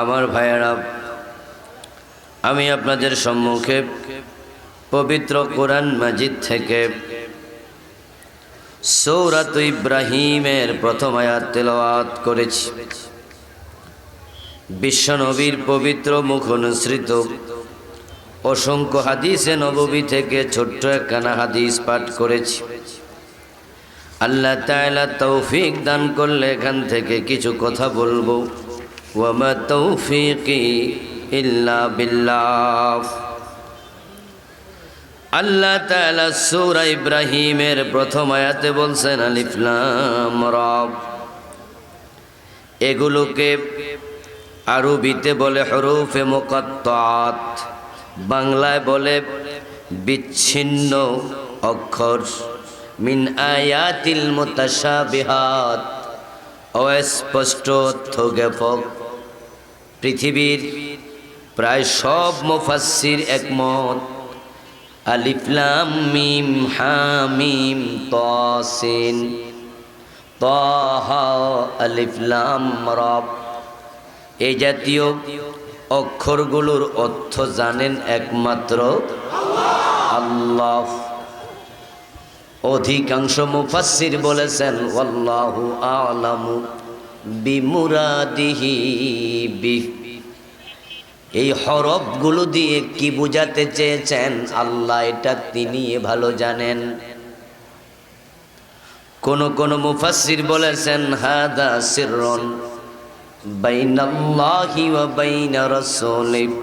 আমার ভাইয়েরা, আমি আপনাদের সম্মুখে পবিত্র কোরআন মাজিদ থেকে সূরাত ইব্রাহিমের প্রথম আয়াত তেলাওয়াত করেছি। বিশ্বনবীর পবিত্র মুখ অনুসৃত অসংখ্য হাদিসে নববী থেকে ছোট্ট একখানা হাদিস পাঠ করেছি। আল্লাহ তাআলা তৌফিক দান করলে এখান থেকে কিছু কথা বলবো। ওয়ামা তৌফিকি ইল্লা বিল্লাহ। আল্লাহ তাআলা সূরা ইব্রাহিমের প্রথম আয়াতে বলছেন আলিফ লাম রা। এগুলোকে আরবিতে বলে হরফে মুকাত্তাত, বাংলায় বলে বিচ্ছিন্ন অক্ষর। মিন আয়াতিল মুতাশাবিহাত, অস্পষ্ট অর্থজ্ঞাপক। পৃথিবীর প্রায় সব মুফাসসির একমত আলিফ লাম মিম হা মিম তা সিন তাহা আলিফ লাম রা, এই জাতীয় অক্ষরগুলোর অর্থ জানেন একমাত্র আল্লাহ। অধিকাংশ মুফাসসির বলেছেন ওয়াল্লাহু আ'লামু বিমুরাদিহি বি। এই হরফগুলো দিয়ে কি বুঝাতে চেয়েছেন আল্লাহ এটা তিনি ভালো জানেন। কোন মুফাসসির বলেছেন হাদা সিররুন বাইনাল্লাহি ওয়া বাইনা রাসূলিহি,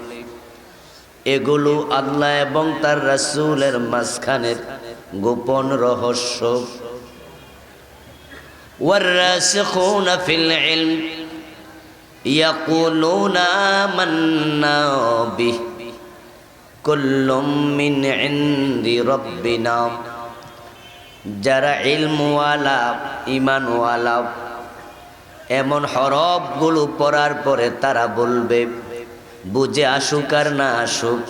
এগুলো আল্লাহ এবং তার রাসূলের মাঝখানের গোপন রহস্য। ওয়াররাসিখুনা ফিল ইলম ইয়াকুলুনা আমান্না বিহি কুল্লুম মিন ইনদি রাব্বিনা। যারা ইলমওয়ালা ঈমানওয়ালা এমন হরফগুলো পড়ার পরে তারা বলবে, বুঝে আসুক আর না আসুক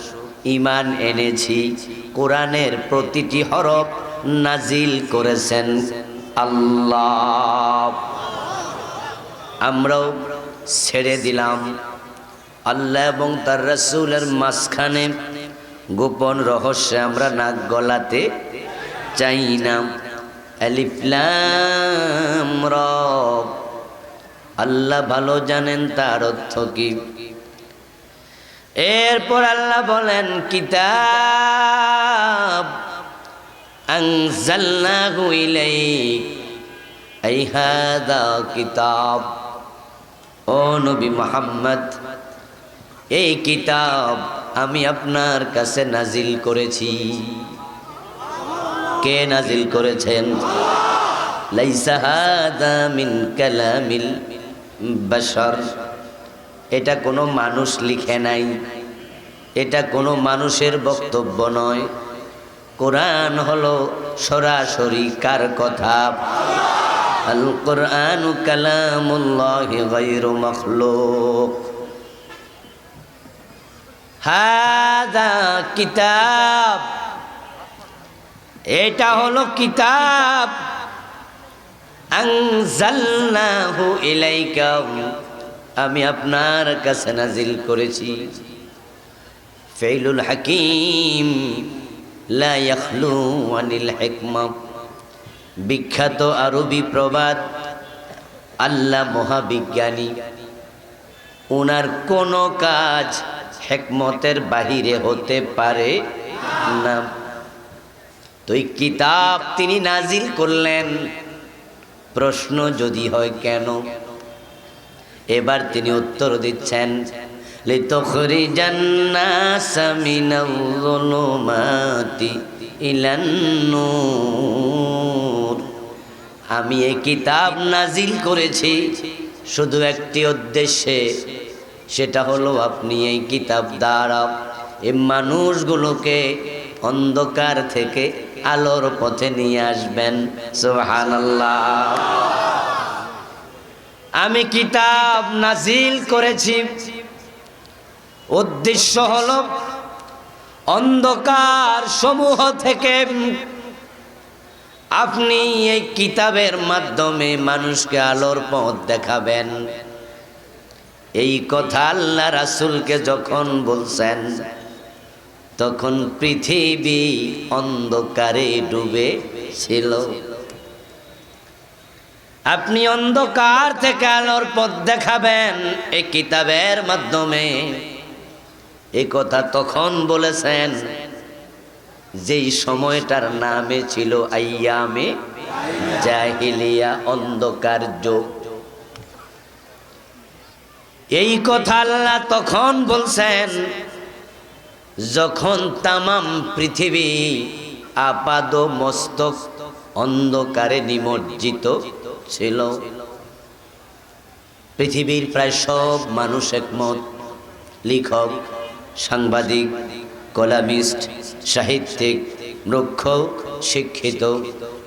ঈমান এনেছি। কোরআনের প্রতিটি হরফ নাজিল করেছেন আল্লাহ। আমরাও ছেড়ে দিলাম আল্লাহ এবং তার রাসূলের মাঝখানে গোপন রহস্যে আমরা নাক গলাতে চাই না। আলিফ লাম রা, আল্লাহ ভালো জানেন তার অর্থ কি। এরপর আল্লাহ বলেন কিতাব আনজালনাহু ইলাইক, এই হাদা কিতাব। ও নবী মুহাম্মদ, এই কিতাব আমি আপনার কাছে নাজিল করেছি। কে নাজিল করেছেন? লাইসা হাদা মিন কালামিল বাশার, এটা কোনো মানুষ লিখে নাই, এটা কোনো মানুষের বক্তব্য নয়। কোরআন হলো সরাসরি কার কথা? আল কোরআনু কালামুল্লাহি গায়রু মাখলুক। হাদা কিতাব, এটা হলো কিতাব। আনজালনাহু ইলাইকা, আমি আপনার কাছে নাজিল করেছি। ফাইলুল হাকিম লা ইয়াখলু আনিল হিকমা, বিখ্যাত আরবি প্রবাদ। আল্লাহ মহাবিজ্ঞানী, ওনার কোনো কাজ হিকমতের বাহিরে হতে পারে না। তো এই কিতাব তিনি নাজিল করলেন, প্রশ্ন যদি হয় কেন, এবার তিনি উত্তর দিচ্ছেন লিতুখরিজান নাসা মিনাল যুলুমাতি ইলান নূর। আমি এই কিতাব নাজিল করেছি শুধু একটি উদ্দেশ্যে, সেটা হলো আপনি এই কিতাব দ্বারা এই মানুষগুলোকে অন্ধকার থেকে আলোর পথে নিয়ে আসবেন। সুবহানাল্লাহ। আমি কিতাব নাজিল করেছি, উদ্দেশ্য হলো অন্ধকার সমূহ থেকে আপনি এই কিতাবের মাধ্যমে মানুষকে আলোর পথ দেখাবেন। এই কথা আল্লাহ রাসূলকে যখন বলছেন তখন পৃথিবী অন্ধকারে ডুবে ছিল। আপনি অন্ধকার থেকে আলোর পথ দেখাবেন এই কিতাবের মাধ্যমে, এই কথা তখন বলেছেন যেই সময়টার নামে ছিল আইয়ামে জাহিলিয়া, অন্ধকার যুগ। এই কথা আল্লাহ তখন বলছেন যখন তামাম পৃথিবী আপাদ মস্তক অন্ধকারে নিমজ্জিত ছিল। পৃথিবীর প্রায় সব মানুষ একমত, লেখক, সাংবাদিক, কলামিস্ট, সাহিত্যিক, মূর্খ, শিক্ষিত,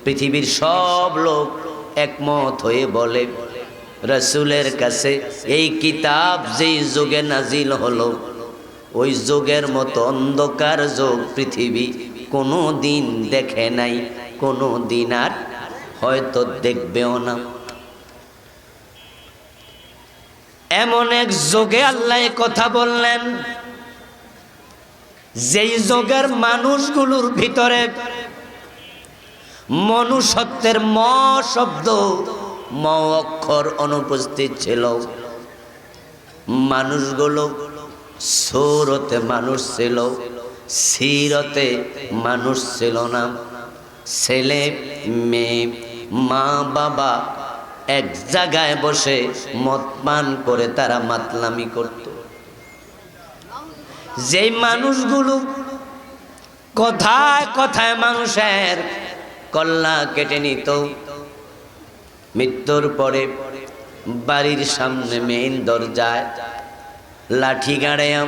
পৃথিবীর সব লোক একমত হয়ে বলে রাসূলের কাছে এই কিতাব যেই যুগে নাজিল হলো ওই যুগের মতো অন্ধকার যুগ পৃথিবী কোনো দিন দেখে নাই, কোনো দিন আর হয়তো দেখবেও না। এমন এক যুগে আল্লাহ কথা বললেন যেই যুগের মানুষগুলোর ভিতরে মনুষ্যত্বের ম শব্দ, ম অক্ষর অনুপস্থিত ছিল। মানুষগুলো সূরতে মানুষ ছিল, সিরতে মানুষ ছিল না। ছেলে মেয়ে মা বাবা এক জায়গায় বসে মদ পান করে তারা মাতলামি করত। যেই মানুষগুলো কথায় কথায় মানুষের কল্লা কেটে নিত, মৃত্যুর পরে বাড়ির সামনে মেইন দরজায় লাঠি গাড়াইয়া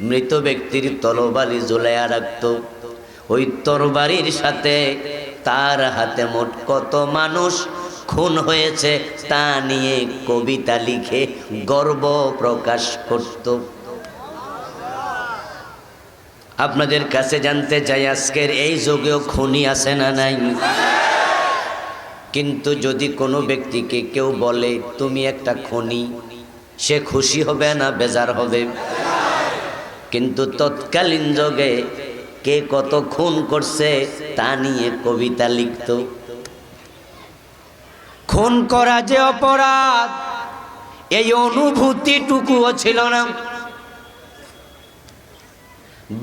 মৃত ব্যক্তির তরবারি ঝুলাইয়া রাখত। ওই তরবারির সাথে তার হাতে মোট কত মানুষ খুন হয়েছে তা নিয়ে কবিতা লিখে গর্ব প্রকাশ করত। আপনাদের কাছে জানতে চাই আজকের এই যুগেও খুনি আছে না নাই? কিন্তু যদি কোনো ব্যক্তিকে কেউ বলে তুমি একটা খুনি, সে খুশি হবে না বেজার হবে? কিন্তু তৎকালীন যুগে কে কত খুন করছে তা নিয়ে কবিতা লিখত। খুন করা যে অপরাধ এই অনুভূতিটুকুও ছিল না।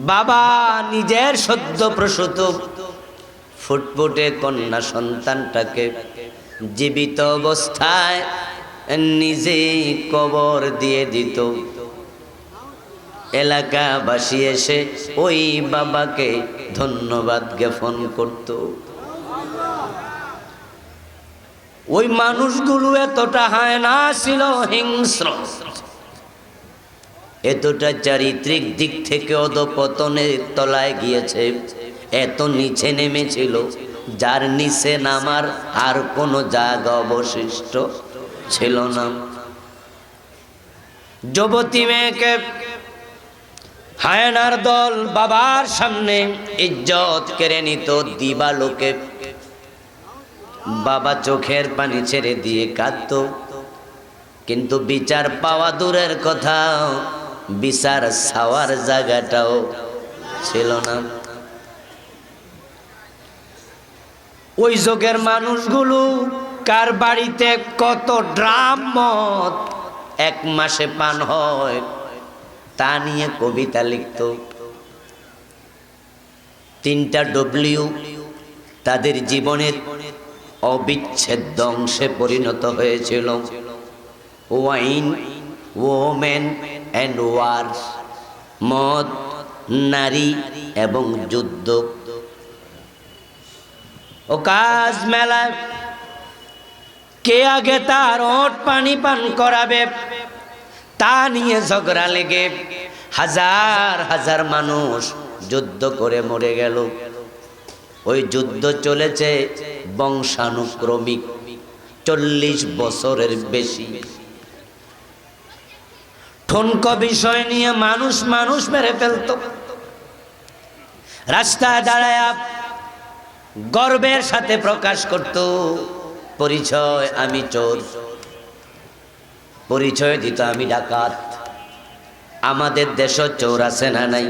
বাবা নিজের সদ্য প্রসূত ফুটফুটে কন্যা সন্তানটাকে জীবিত অবস্থায় নিজে কবর দিয়ে দিত। এলাকাবাসী এসে ওই বাবাকে ধন্যবাদ জ্ঞাপন করত। ওই মানুষগুলো এতটা হায়না ছিল, হিংস্র, এতটা চারিত্রিক দিক থেকে অধপতনের তলায় গিয়েছে, এত নিচে নেমেছিল যার নিচে নামার আর কোনো জায়গা অবশিষ্ট ছিল না। যুবতী মেয়েকে হায়নার দল বাবার সামনে ইজ্জত কেড়ে নিত দিবালোকে। বাবা চোখের পানি ছেড়ে দিয়ে কাঁদত, কিন্তু বিচার পাওয়া দূরের কথা, বিচার ছাওয়ার জায়গাটাও ছিল না। ওই যুগের মানুষগুলো কার বাড়িতে কত ড্রাম মদ এক মাসে পান হয় তা নিয়ে কবিতা লিখত। 3টা ডব্লিউ তাদের জীবনের অবিচ্ছেদ্য অংশে পরিণত হয়েছিল: ওয়াইন, ওমেন অ্যান্ড ওয়ার, মদ, নারী এবং যুদ্ধ। ও কাজ মেলায় কে আগে তার ওট পানি পান করাবে তা নিয়ে ঝগড়া লেগে হাজার হাজার মানুষ যুদ্ধ করে মরে গেল। ওই যুদ্ধ চলেছে বংশানুক্রমিক 40 বছরের বেশি। ঠুনকো বিষয় নিয়ে মানুষ মানুষ মেরে ফেলত। রাস্তায় দাঁড়ায় গর্বের সাথে প্রকাশ করত পরিচয়, আমি চোর। পরিচয় দিত আমি ডাকাত। আমাদের দেশে চোর আছে না নাই?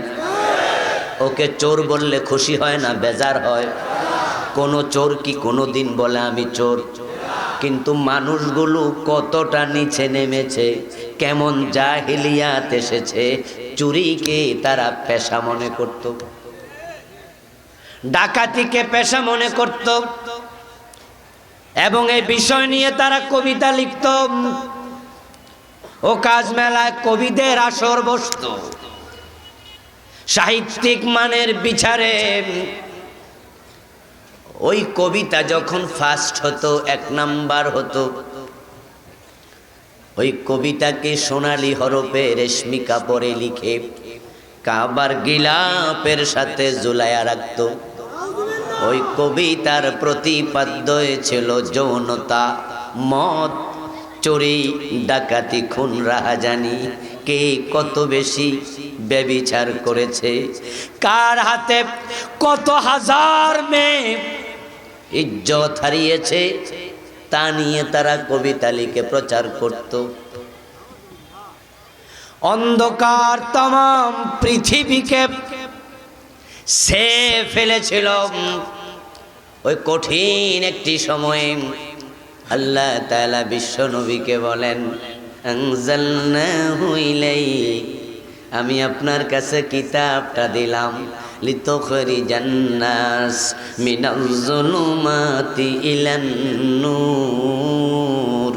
ওকে চোর বললে খুশি হয় না বেজার হয়? কোন চোর কি কোনো দিন বলে আমি চোর? কিন্তু মানুষগুলো কতটা নিচে নেমেছে, কেমন জাহিলিয়াত এসেছে, চুরিকে তারা পেশা মনে করত, ডাকাতিকে পেশা মনে করত, এবং এই বিষয় নিয়ে তারা কবিতা লিখত। ও কাজ মেলায় কবিদের আসর বসত, সাহিত্যিক মানের বিচারে ওই কবিতা যখন ফার্স্ট হতো, 1 নাম্বার হতো, ওই কবিতাকে সোনালী হরফে রেশমি কাপড়ে লিখে কাবার গিলাপের সাথে ঝুলাইয়া রাখত। ওই কবিতার প্রতিপাদ্য ছিল যৌনতা, মদ, চুরি, ডাকাতি, খুন, রাহাজানি, কে কত বেশি ব্যভিচার করেছে, কার হাতে কত হাজার মেয়ে ইজ্জত হারিয়েছে, তা নিয়ে তারা কবিতা লিখে প্রচার করত। অন্ধকার तमाम পৃথিবীকে সে ফেলেছিল। ওই কঠিন একটি সময়ে আল্লাহ তাআলা বিশ্ব নবীকে বলেন, আনজালনাহু ইলাইক, আমি আপনার কাছে কিতাবটা দিলাম, লিতুখরিজান নাস মিনাজ যুলুমাতি ইলান নূর।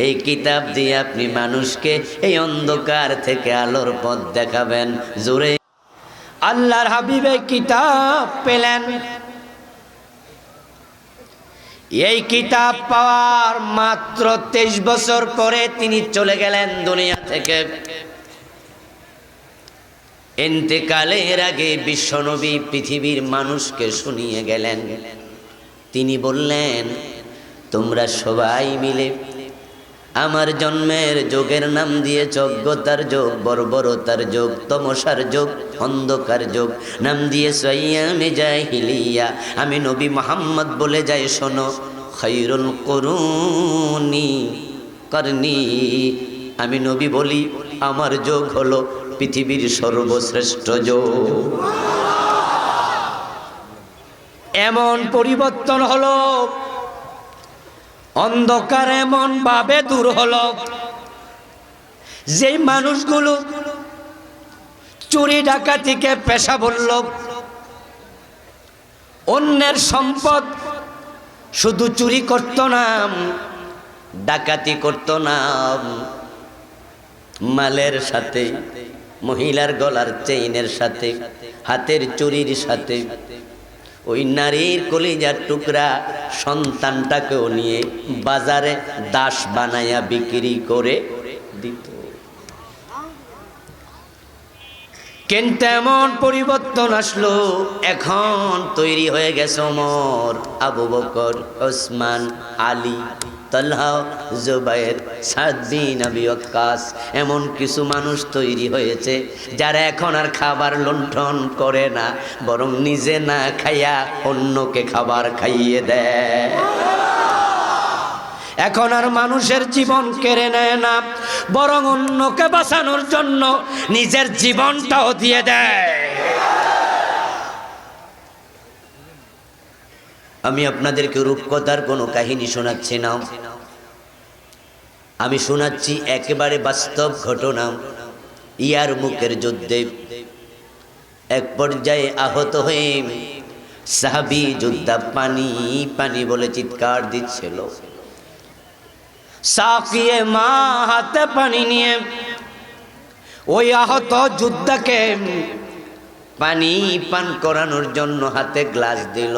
এই কিতাব দিয়ে আপনি মানুষকে এই অন্ধকার থেকে আলোর পথ দেখাবেন। জোরে আল্লাহর হাবিবে কিতাব পেলেন। এই কিতাব পাওয়ার মাত্র 23 বছর পরে তিনি চলে গেলেন দুনিয়া থেকে। ইন্তেকালের আগে বিশ্বনবী পৃথিবীর মানুষকে শুনিয়ে গেলেন। তিনি বললেন, তোমরা সবাই মিলে আমার জন্মের যুগের নাম দিয়ে যোগ্যতার যুগ, বর্বরতার যুগ, তমসার যুগ, অন্ধকার যুগ নাম দিয়ে আইয়ামে জাহিলিয়া। আমি নবী মুহাম্মদ বলে যাই, শোনো, খায়রুল কুরুনি করনি। আমি নবী বলি, আমার যুগ হলো পৃথিবীর সর্বশ্রেষ্ঠ যুগ। এমন পরিবর্তন হলো, অন্ধকার এমন ভাবে দূর হলো, যে মানুষগুলো চুরি ডাকাতিকে পেশা বলল, অন্যের সম্পদ শুধু চুরি করত না, ডাকাতি করত না, মালের সাথে, মহিলার গলার চেইনের সাথে, হাতের চুরির সাথে ওই নারীর কলিজার টুকরা সন্তানটাকেও নিয়ে বাজারে দাস বানাইয়া বিক্রি করে দিত। কিন্তু এমন পরিবর্তন আসলো, এখন তৈরি হয়ে গেছে ওমর, আবু বকর, ওসমান, আলী, তালহা, জুবায়ের, সাদ বিন আবি ওয়াক্কাস, এমন কিছু মানুষ তৈরি হয়েছে যারা এখন আর খাবার লুণ্ঠন করে না, বরং নিজে না খাইয়া অন্যকে খাবার খাইয়ে দেয়। এখন আর মানুষের জীবন কেড়ে নেয় না, বরং অন্যকে বাঁচানোর জন্য নিজের জীবনটাও দিয়ে দেয়। আমি আপনাদেরকে রূপকথার কোনো কাহিনী শোনাচ্ছি না, আমি শোনাচ্ছি একেবারে বাস্তব ঘটনা। ইয়ারমুকের যুদ্ধে এক পর্যায়ে আহত হয়ে সাহাবী যোদ্ধা পানি পানি বলে চিৎকার দিচ্ছিল। সাকিয়ে মা হাতে পানি নিয়ে ওই আহত যোদ্ধাকে পানি পান করানোর জন্য হাতে গ্লাস দিল।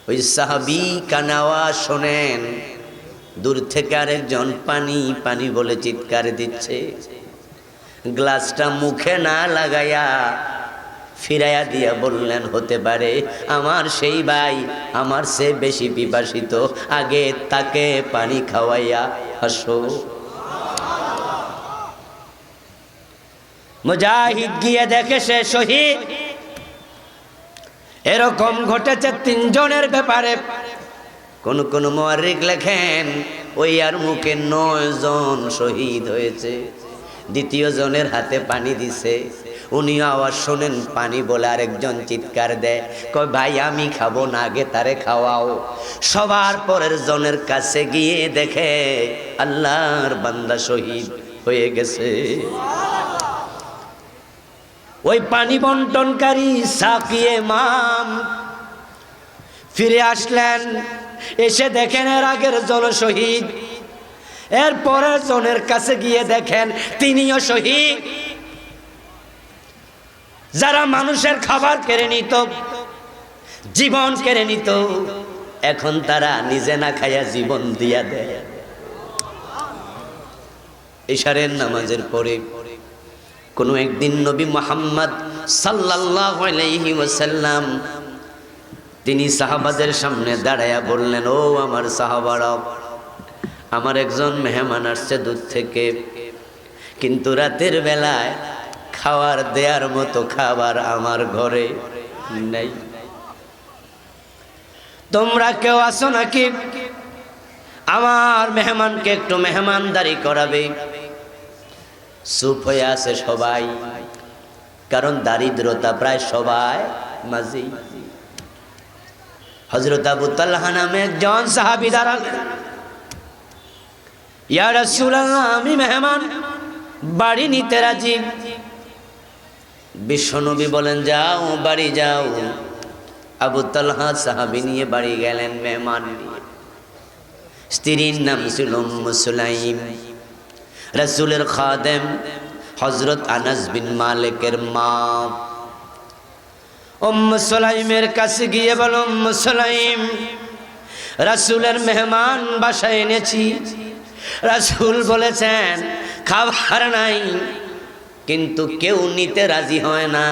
ওই সাহাবী কানাওয়া শোনেন, দূর থেকে আরেকজন পানি পানি বলে চিৎকার দিচ্ছে। গ্লাসটা মুখে না লাগাইয়া ফিরাইয়া দিয়া বললেন, হতে পারে আমার সেই ভাই আমার সে বেশি পিপাসিত, আগে তাকে পানি খাওয়াইয়া আসো। মুজাহিদ গিয়ে দেখে সে শহীদ। এরকম ঘটেছে 3 জনের ব্যাপারে। কোন কোন মুআররিখ লেখেন ওই আর মুখে 9 জন শহীদ হয়েছে। দ্বিতীয় জনের হাতে পানি দিছে, উনি আওয়াজ শোনেন পানি বলে আরেকজন চিৎকার দেয়, কয় ভাই আমি খাবো না, আগে তারে খাওয়াও। সবার পরের জনের কাছে গিয়ে দেখে আল্লাহর বান্দা শহীদ হয়ে গেছে। ওই পানি বন্টনকারী সাকিয়ে মাম ফিরে আসলেন, এসে দেখেন এর আগের জন শহীদ, এর পরের জনের কাছে গিয়ে দেখেন তিনিও শহীদ। যারা মানুষের খাবার কেড়ে নিত, জীবন কেড়ে নিত, এখন তারা নিজে না খাইয়া জীবন দিয়া দেয়। ইশারের নামাজের পরে কোনো একদিন নবী মুহাম্মদ সাল্লাল্লাহু আলাইহি ওয়াসাল্লাম তিনি সাহাবাদের সামনে দাঁড়ায়া বললেন, ও আমার সাহাবারা, আমার একজন মেহমান আসছে দূর থেকে, কিন্তু রাতের বেলায় খাবার দেওয়ার মতো খাবার আমার ঘরে নাই। তোমরা কেউ আসো নাকি আমার মেহমানকে একটু মেহমানদারি করাবে? চুপ হয়ে আছে সবাই, কারণ দারিদ্রতা প্রায় সবাই মাঝে। হযরত আবু তালহা নামে একজন সাহাবী দাঁড়ালেন, ইয়া রাসূলুল্লাহ, আমি মেহমান বাড়ি নিতে রাজি। বিশ্বনবী বলেন, যাও বাড়ি যাও। আবু তালহা সাহাবী নিয়ে বাড়ি গেলেন মেহমান নিয়ে। স্ত্রীর নাম ছিল উম্মু সুলাইম, রাসূলের খাদেম হযরত আনাস বিন মালিকের মা। উম্মু সুলাইমের কাছে গিয়ে বলল, উম্মু সুলাইম, রাসূলের মেহমান বাসায় এনেছি। রাসূল বলেছেন খাবার নাই, কিন্তু কেউ নিতে রাজি হয় না,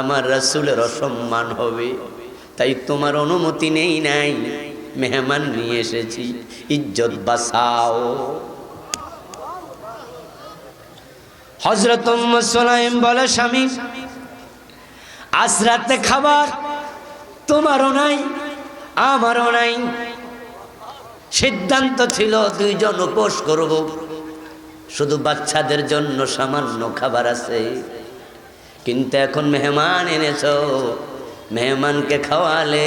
আমার রাসূলের অসম্মান হবে, তাই তোমার অনুমতি নেই নাই, মেহমান নিয়ে এসেছি, ইজ্জত বাঁচাও। হযরত উম্মু সুলাইম বলে, স্বামী, আজ রাতে খাবার তোমারও নাই আমারও নাই। সিদ্ধান্ত ছিল দুইজন উপোস করব, শুধু বাচ্চাদের জন্য সামান্য খাবার আছে, কিন্তু এখন মেহমান এনেছো, মেহমানকে খাওয়ালে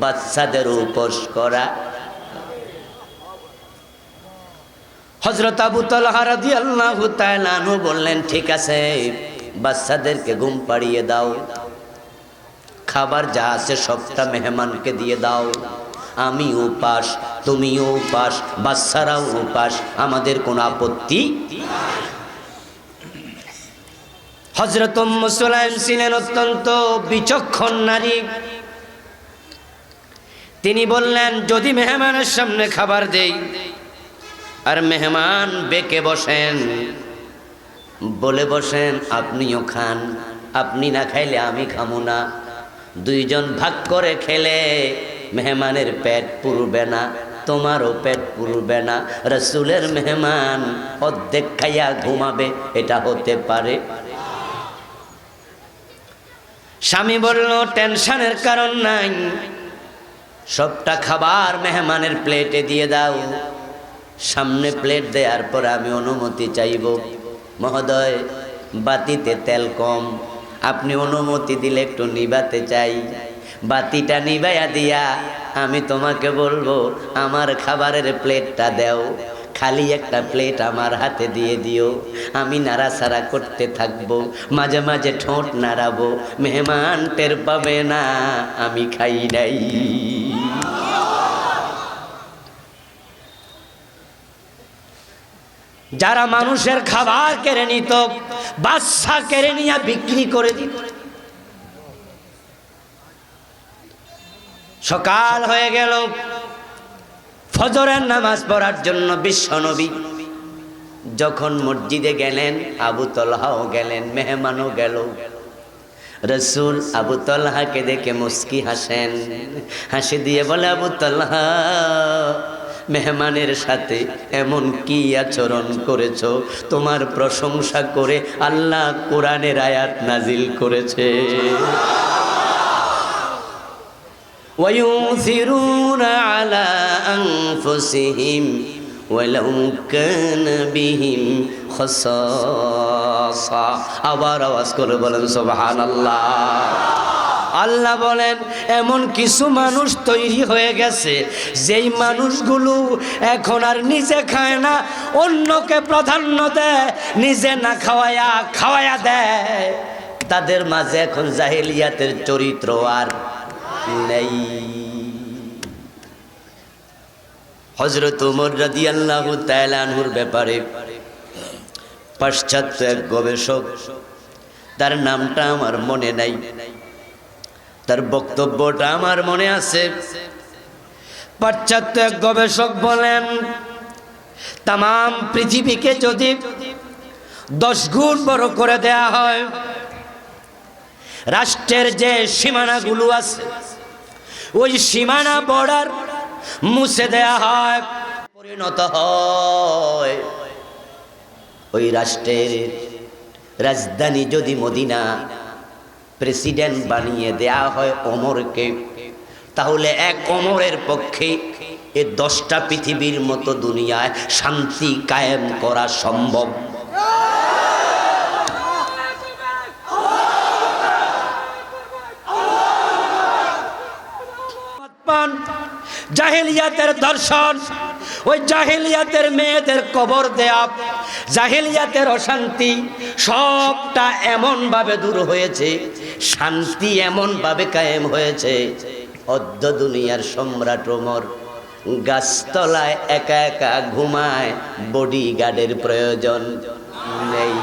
বাচ্চাদের উপোস করা। হযরত আবু তালহা রাদিয়াল্লাহু তাআলা আনহু বললেন, ঠিক আছে, বাচ্চাদেরকে ঘুম পাড়িয়ে দাও, খাবার যা আছে সবটা মেহমানকে দিয়ে দাও, আমি উপাস, তুমিও উপাস, বাচ্চারাও উপাস, আমাদের কোনো আপত্তি। হযরত উম্মু সুলাইম ছিলেন অত্যন্ত বিচক্ষণ নারী। তিনি বললেন, যদি মেহমানের সামনে খাবার দেই আর মেহমান বেঁকে বসেন, বলে বসেন আপনিও খান, আপনি না খাইলে আমি খামু না, দুইজন ভাগ করে খেলে মেহমানের পেট পুরবে না, তোমারও পেট পুরবে না, রাসূলের মেহমান অর্ধেক খাইয়া ঘুমাবে, এটা হতে পারে? স্বামী বলল, টেনশনের কারণ নাই, সবটা খাবার মেহমানের প্লেটে দিয়ে দাও। সামনে প্লেট দেওয়ার পর আমি অনুমতি চাইব, মহোদয় বাতিতে তেল কম, আপনি অনুমতি দিলে একটু নিবাতে চাই। বাতিটা নিবাইয়া দিয়া আমি তোমাকে বলবো আমার খাবারের প্লেটটা দাও, খালি একটা প্লেট আমার হাতে দিয়ে দিও, আমি নাড়াচাড়া করতে থাকবো, মাঝে মাঝে ঠোঁট নাড়াবো, মেহমান টের পাবে না আমি খাই নাই। যারা মানুষের খাবার কেড়ে নিত, বাচ্চা কেড়ে নিয়ে বিক্রি করে দিত। সকাল হয়ে গেল, ফজরের নামাজ পড়ার জন্য বিশ্বনবী যখন মসজিদে গেলেন, আবু তালহাও গেলেন, মেহমানও গেল। রাসূল আবু তালহাকে দেখে মুস্কি হাসেন, হাসি দিয়ে বলে, আবু তালহা, মেহমানের সাথে এমন কি আচরণ করেছো, তোমার প্রশংসা করে আল্লাহ কোরআনের আয়াত নাজিল করেছে। ويؤثرون على أنفسهم ولو كان بهم خصاصة আবার আওয়াজ করে বলেন সুবহানাল্লাহ। আল্লাহ বলেন এমন কিছু মানুষ তৈরি হয়ে গেছে যেই মানুষগুলো এখন আর নিজে খায় না, অন্যকে প্রাধান্য দেয়, নিজে না খাওয়ায়া দেয়। তাদের মাঝে এখন জাহেলিয়াতের চরিত্র আর নেই। হযরত ওমর রাদিয়াল্লাহু তাআলা আনহুর ব্যাপারে পাশ্চাত্য এক গবেষক, তার নামটা আমার মনে নাই, তার বক্তব্যটা আমার মনে আছে। পাশ্চাত্য এক গবেষক বলেন তাম পৃথিবীকে যদি 10 গুণ বড় করে দেয়া হয়, রাষ্ট্রের যে সীমানাগুলো আছে ওই সীমানা বর্ডার মুছে দেয়া হয়, পরিণত হয় ওই রাষ্ট্রের রাজধানী যদি মদিনা প্রেসিডেন্ট বানিয়ে দেয়া হয় ওমরকে, তাহলে এক ওমরের পক্ষে এই 10টা পৃথিবীর মতো দুনিয়ায় শান্তি কায়েম করা সম্ভব। জাহেলিয়াতের দর্শন, ওই জাহেলিয়াতের মেয়েদের কবর দেয়া, জাহেলিয়াতের অশান্তি সবটা এমন ভাবে দূর হয়েছে, শান্তি এমন ভাবে কায়েম হয়েছে। অর্ধ দুনিয়ার সম্রাট ওমর গাছতলায় একা একা ঘুমায়, বডিগার্ডের প্রয়োজন নেই।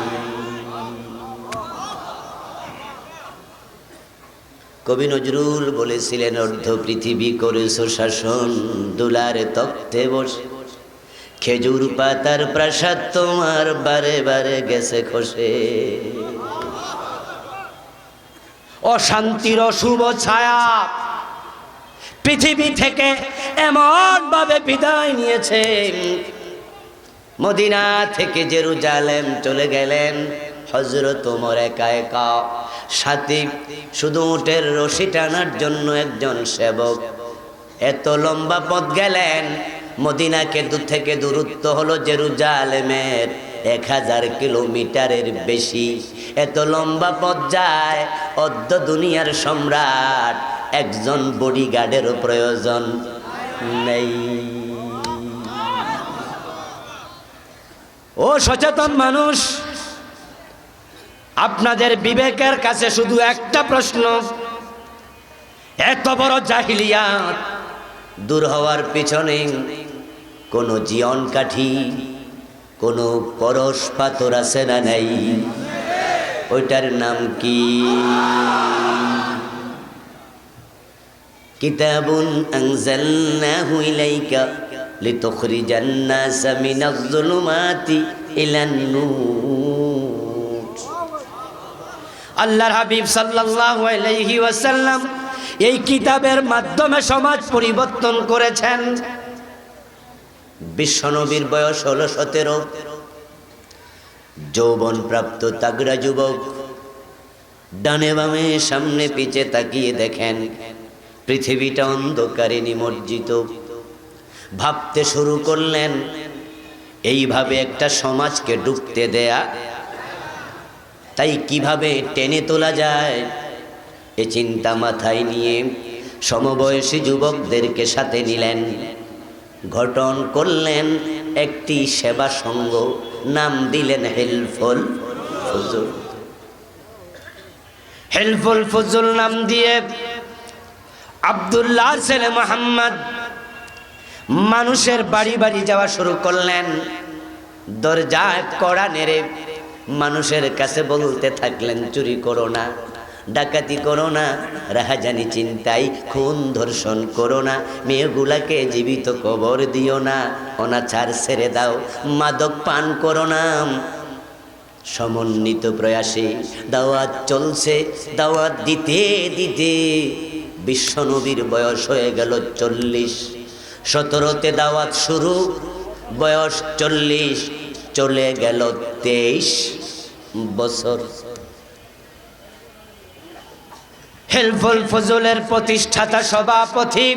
কবি নজরুল বলেছিলেন অর্ধ পৃথিবী করেছো শাসন, দুলারে তক্তে বসে, খেজুর পাতার প্রাসাদ তোমার বারে বারে গেছে খসে। অশান্তির অশুভ ছায়া পৃথিবী থেকে এমন ভাবে বিদায় নিয়েছে, মদিনা থেকে জেরুজালেম চলে গেলেন হযরত ওমর একা একা, সাথে শুধু উটের রশি টানার জন্য একজন সেবক। এত লম্বা পথ গেলেন, মদিনাকে থেকে দূরত্ব হলো জেরুজালেমের 1000 কিলোমিটারের বেশি। এত লম্বা পথ যায়, অর্ধ দুনিয়ার সম্রাট একজন বডিগার্ডেরও প্রয়োজন নেই। ও সচেতন মানুষ, আপনাদের বিবেকের কাছে শুধু একটা প্রশ্ন, এত বড় জাহিলিয়াত দূর হওয়ার পিছনে কোনো জীবন কাঠি, কোনো পরশ পাথর আছে না নাই? ওইটার নাম কি? কিতাবুন আনজালনাহু ইলাইকা লিতুখরিজান নাসা মিনাজ যুলুমাতি ইলান নূর। আল্লাহর হাবিব সাল্লাল্লাহু আলাইহি ওয়াসাল্লাম এই কিতাবের মাধ্যমে সমাজ পরিবর্তন করেছেন। বিশ্বনবীর বয়স হলো 17। যৌবন প্রাপ্ত তাগড়া যুবক ডানে বামে সামনে পিছে তাকিয়ে দেখেন পৃথিবীটা অন্ধকারে নিমজ্জিত। ভাবতে শুরু করলেন এইভাবে একটা সমাজকে ডুবতে দেয়া, তাই কিভাবে টেনে তোলা যায় এ চিন্তা মাথায় নিয়ে সমবয়সী যুবকদেরকে সাথে নিলেন। গঠন করলেন একটি সেবা সংঘ, নাম দিলেন হেল্পফুল ফুজুল। হেল্পফুল ফুজুল নাম দিয়ে আব্দুল্লাহ ছেলে মোহাম্মদ মানুষের বাড়ি বাড়ি যাওয়া শুরু করলেন। দরজায় কড়া নেড়ে মানুষের কাছে বলতে থাকলেন, চুরি করো না, ডাকাতি করো না, রাহাজানি চিন্তাই খুন ধর্ষণ করো না, মেয়েগুলাকে জীবিত কবর দিও না, অনাচার ছেড়ে দাও, মাদক পান করো না। সমন্বিত প্রয়াসে দাওয়াত চলছে। দাওয়াত দিতে দিতে বিশ্বনবীর বয়স হয়ে গেল 40। 17তে দাওয়াত শুরু, বয়স 40, চলে গেল 23 বছর। হেলফুল ফজলের প্রতিষ্ঠাতা সভাপতি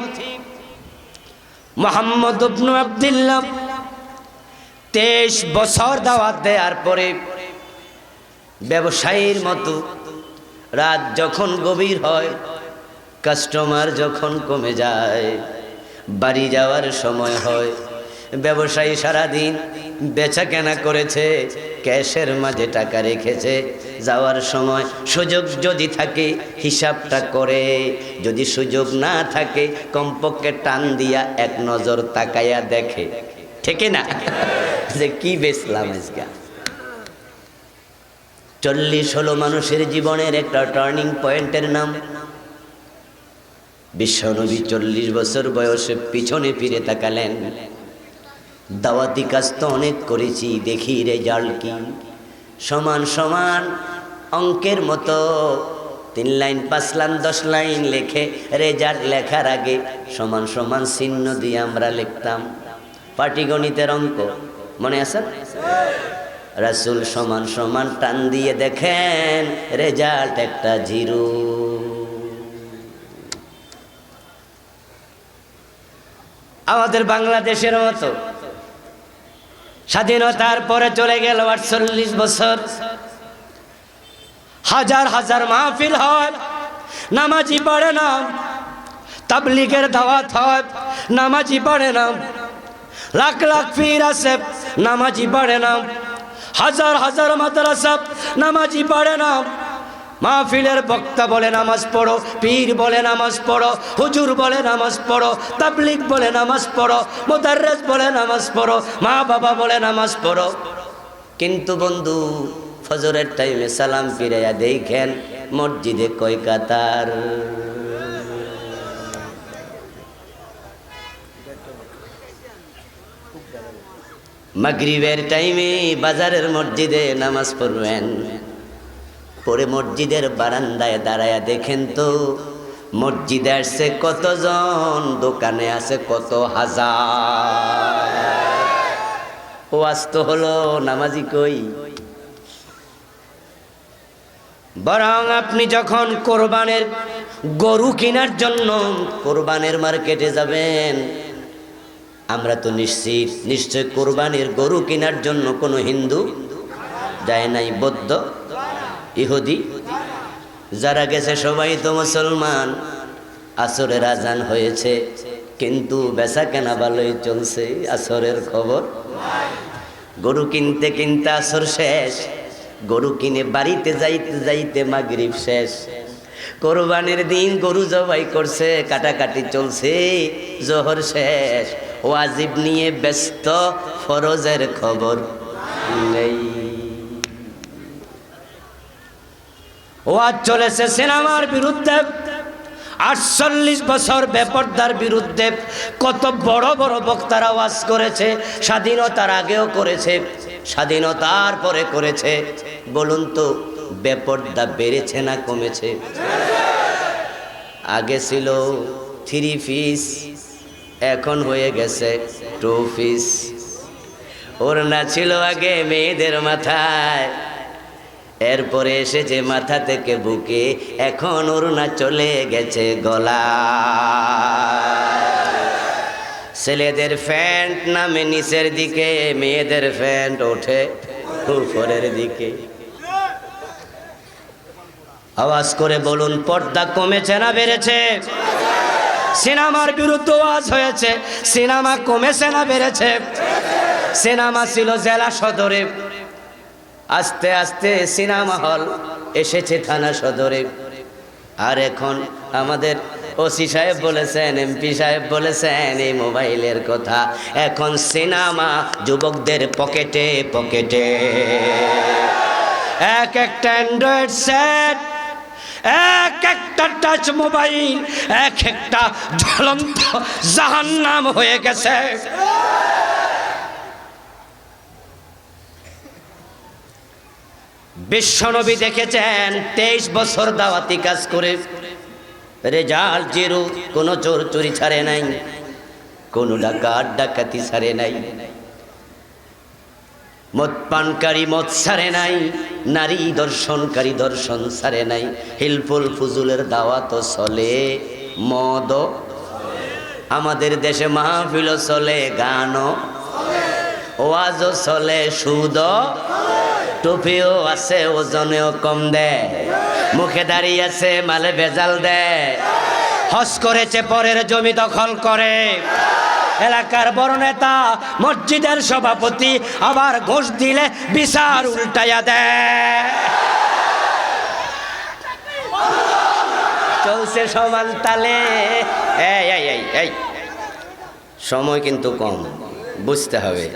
মোহাম্মদ ইবনে আব্দুল্লাহ 23 বছর দাওয়াত দেওয়ার পরে ব্যবসায়ীর মতো রাত যখন গভীর হয়, কাস্টমার যখন কমে যায়, বাড়ি যাওয়ার সময় হয়, ব্যবসায়ী সারাদিন বেচা কেনা করেছে, ক্যাশের মাঝে টাকা রেখেছে, যাওয়ার সময় সুযোগ যদি থাকে হিসাবটা করে, যদি সুযোগ না থাকে কমপক্ষে টান দিয়া এক নজর তাকাইয়া দেখে, ঠিক না, যে কি বেচলাম আজকে। 40 হলো মানুষের জীবনের একটা টার্নিং পয়েন্টের নাম। বিশ্বনবী 40 বছর বয়সে পিছনে ফিরে তাকালেন, দাওয়াতি কাজ তো অনেক করেছি, দেখি রেজাল্ট কি। সমান সমান অঙ্কের মতো 3 লাইন 5 লাইন 10 লাইন লেখে রেজাল্ট লেখার আগে সমান সমান চিহ্ন দিয়ে আমরা লিখতাম। পাটিগণিতের অঙ্ক মনে আছে? রাসূল সমান সমান টান দিয়ে দেখেন রেজাল্ট একটা 0। আমাদের বাংলাদেশের মতো স্বাধীনতার পরে চলে গেল 48 বছর, হাজার হাজার মাহফিল হয়, নামাজি পড়ে না, তাবলীগের দাওয়াত হয়, নামাজি পড়ে না, লাখ লাখ পীর আছে, নামাজি পড়ে না, হাজার হাজার মাদ্রাসা, নামাজি পড়ে না। মাহফিলের বক্তা বলে নামাজ পড়ো, পীর বলে নামাজ পড়ো, হুজুর বলে নামাজ পড়ো, তাবলীগ বলে নামাজ পড়ো, মুদাররিস বলে নামাজ পড়ো, মা বাবা বলে নামাজ পড়ো। কিন্তু বন্ধু ফজরের টাইমে সালাম ফিরাইয়া দেখেন মসজিদে কয় কাতার। মাগরিবের টাইমে বাজারের মসজিদে নামাজ পড়বেন, পরে মসজিদের বারান্দায় দাঁড়ায়া দেখেন তো মসজিদে আসছে কতজন, দোকানে আছে কত হাজার। ওয়াজ তো হলো, নামাজি কই? বরং আপনি যখন কোরবানের গরু কেনার জন্য কোরবানের মার্কেটে যাবেন, আমরা তো নিশ্চয় কোরবানির গরু কেনার জন্য কোনো হিন্দু যায় নাই, বৌদ্ধ, ইহুদি, যারা গেছে সবাই তো মুসলমান। আসরের আজান হয়েছে কিন্তু বেচা কেনা ভালোই চলছে, আসরের খবর। গরু কিনতে কিনতে আসর শেষ, গরু কিনে বাড়িতে যাইতে যাইতে মাগরিব শেষ। কোরবানির দিন গরু জবাই করছে, কাটাকাটি চলছে, জোহর শেষ। ওয়াজিব নিয়ে ব্যস্ত, ফরজের খবর নেই। ওয়াজ চলেছে সিনেমার বিরুদ্ধে, 48 বছর বেপরদার বিরুদ্ধে। কত বড় বড় বক্তারা ওয়াজ করেছে, স্বাধীনতার আগেও করেছে, স্বাধীনতার পরে করেছে। বলুন তো বেপরদা বেড়েছে না কমেছে? আগে ছিল 3 পিস, এখন হয়ে গেছে 2 পিস। ওড়না ছিল আগে মেয়েদের মাথায়, এরপরে এসেছে মাথা থেকে বুকে, এখন ওড়না চলে গেছে গলা। ছেলেদের প্যান্ট নামে নিচের দিকে, মেয়েদের প্যান্ট ওঠে উপরের দিকে। আওয়াজ করে বলুন পর্দা কমেছে না বেড়েছে? সিনেমার বিরুদ্ধে আওয়াজ হয়েছে, সিনেমা কমেছে না বেড়েছে? সিনেমা ছিল জেলা সদরে, আস্তে আস্তে সিনেমা হল এসেছে থানা সদরে। আর এখন আমাদের ওসি সাহেব বলেছেন, এমপি সাহেব বলেছেন এই মোবাইলের কথা, এখন সিনেমা যুবকদের পকেটে পকেটে। এক একটা অ্যান্ড্রয়েড সেট, এক একটা টাচ মোবাইল, এক একটা জ্বলন্ত জাহান্নাম হয়ে গেছে। বিশ্বনবী দেখেছেন 23 বছর দাওয়াতি কাজ করে রেজাল্ট 0। কোনো চোর চুরি ছাড়ে নাই, কোনো ডাকাত ডাকাতি ছাড়ে নাই। মদ পানকারী মদ ছাড়ে নাই, নারী দর্শনকারী দর্শন ছাড়ে নাই, হিলফুল ফুজুলের দাওয়াত চলে, মদ আমাদের দেশে মাহফিল চলে, গানও ওয়াজও চলে, সুদ টুপিও আছে, ওজনেও কম দেয়, মুখে দাঁড়িয়ে আছে, মালে ভেজাল দেয়, হজ করেছে পরের জমি দখল করে, এলাকার বড় নেতা মসজিদের সভাপতি আবার ঘুষ দিলে বিচার উল্টাইয়া দেয়। চলছে সমান তালে। এই এই এই এই সময় কিন্তু কম, বুঝতে হবে,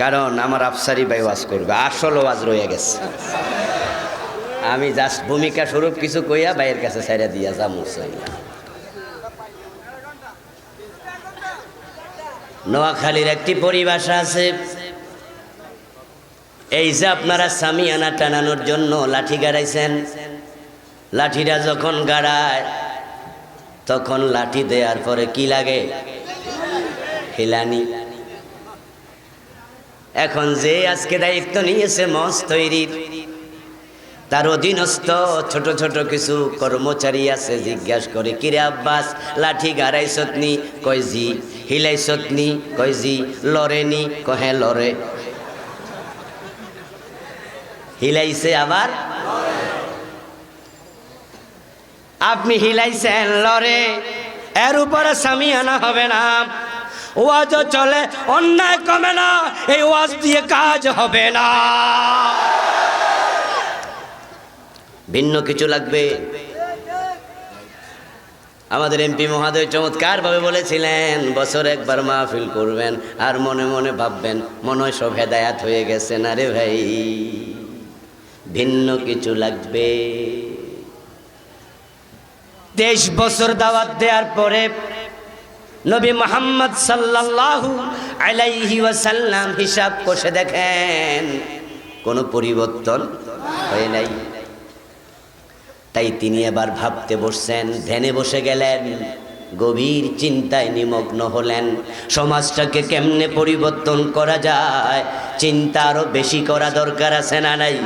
কারণ আমার আফসারি ভাই ওয়াজ করবে, আসল ওয়াজ রয়ে গেছে। আমি জাস্ট ভূমিকা স্বরূপ কিছু কইয়া ভাইয়ের কাছে ছেড়ে দিয়া যা মুসাই। নোয়াখালীর একটি পরিভাষা আছে, এই যে আপনারা সামিয়ানা টানানোর জন্য লাঠি গাড়াইছেন, লাঠিটা যখন গাড়ায় তখন লাঠি দেওয়ার পরে কি লাগে? হিলানি। এখন যে আজকে দায়িত্ব নিয়েছে মঞ্চ তৈরির, তার অধীনস্থ ছোট ছোট কিছু কর্মচারী আছে, জিজ্ঞাসা করে, কিরে আব্বাস লাঠি গাড়াইছতনি? কয় জি। হিলাইছতনি? কয় জি। লড়েনি? কহে লড়ে। হিলাইছে আবার আপনি হিলাইছেন, লড়ে, এর উপরে সামিয়ানা হবে না, ওয়াজও চলে, অন্যায় কমে না, এই ওয়াজ দিয়ে কাজ হবে না, ভিন্ন কিছু লাগবে। আমাদের এমপি মহোদয় চমৎকার ভাবে বলেছিলেন, বছর একবার মাহফিল করবেন আর মনে মনে ভাববেন মনে হয় সব হেদায়াত হয়ে গেছে। না রে ভাই, ভিন্ন কিছু লাগবে। 23 বছর দাওয়াত দেওয়ার পরে নবী মুহাম্মদ সাল্লাল্লাহু আলাইহি ওয়াসাল্লাম হিসাব কষে দেখেন কোনো পরিবর্তন হয় নাই। তাই তিনি এবার ভাবতে বসছেন, ধ্যানে বসে গেলেন, গভীর চিন্তায় নিমগ্ন হলেন। সমাজটাকে কেমনে পরিবর্তন করা যায়, চিন্তা আরো বেশি করা দরকার আছে না নাই?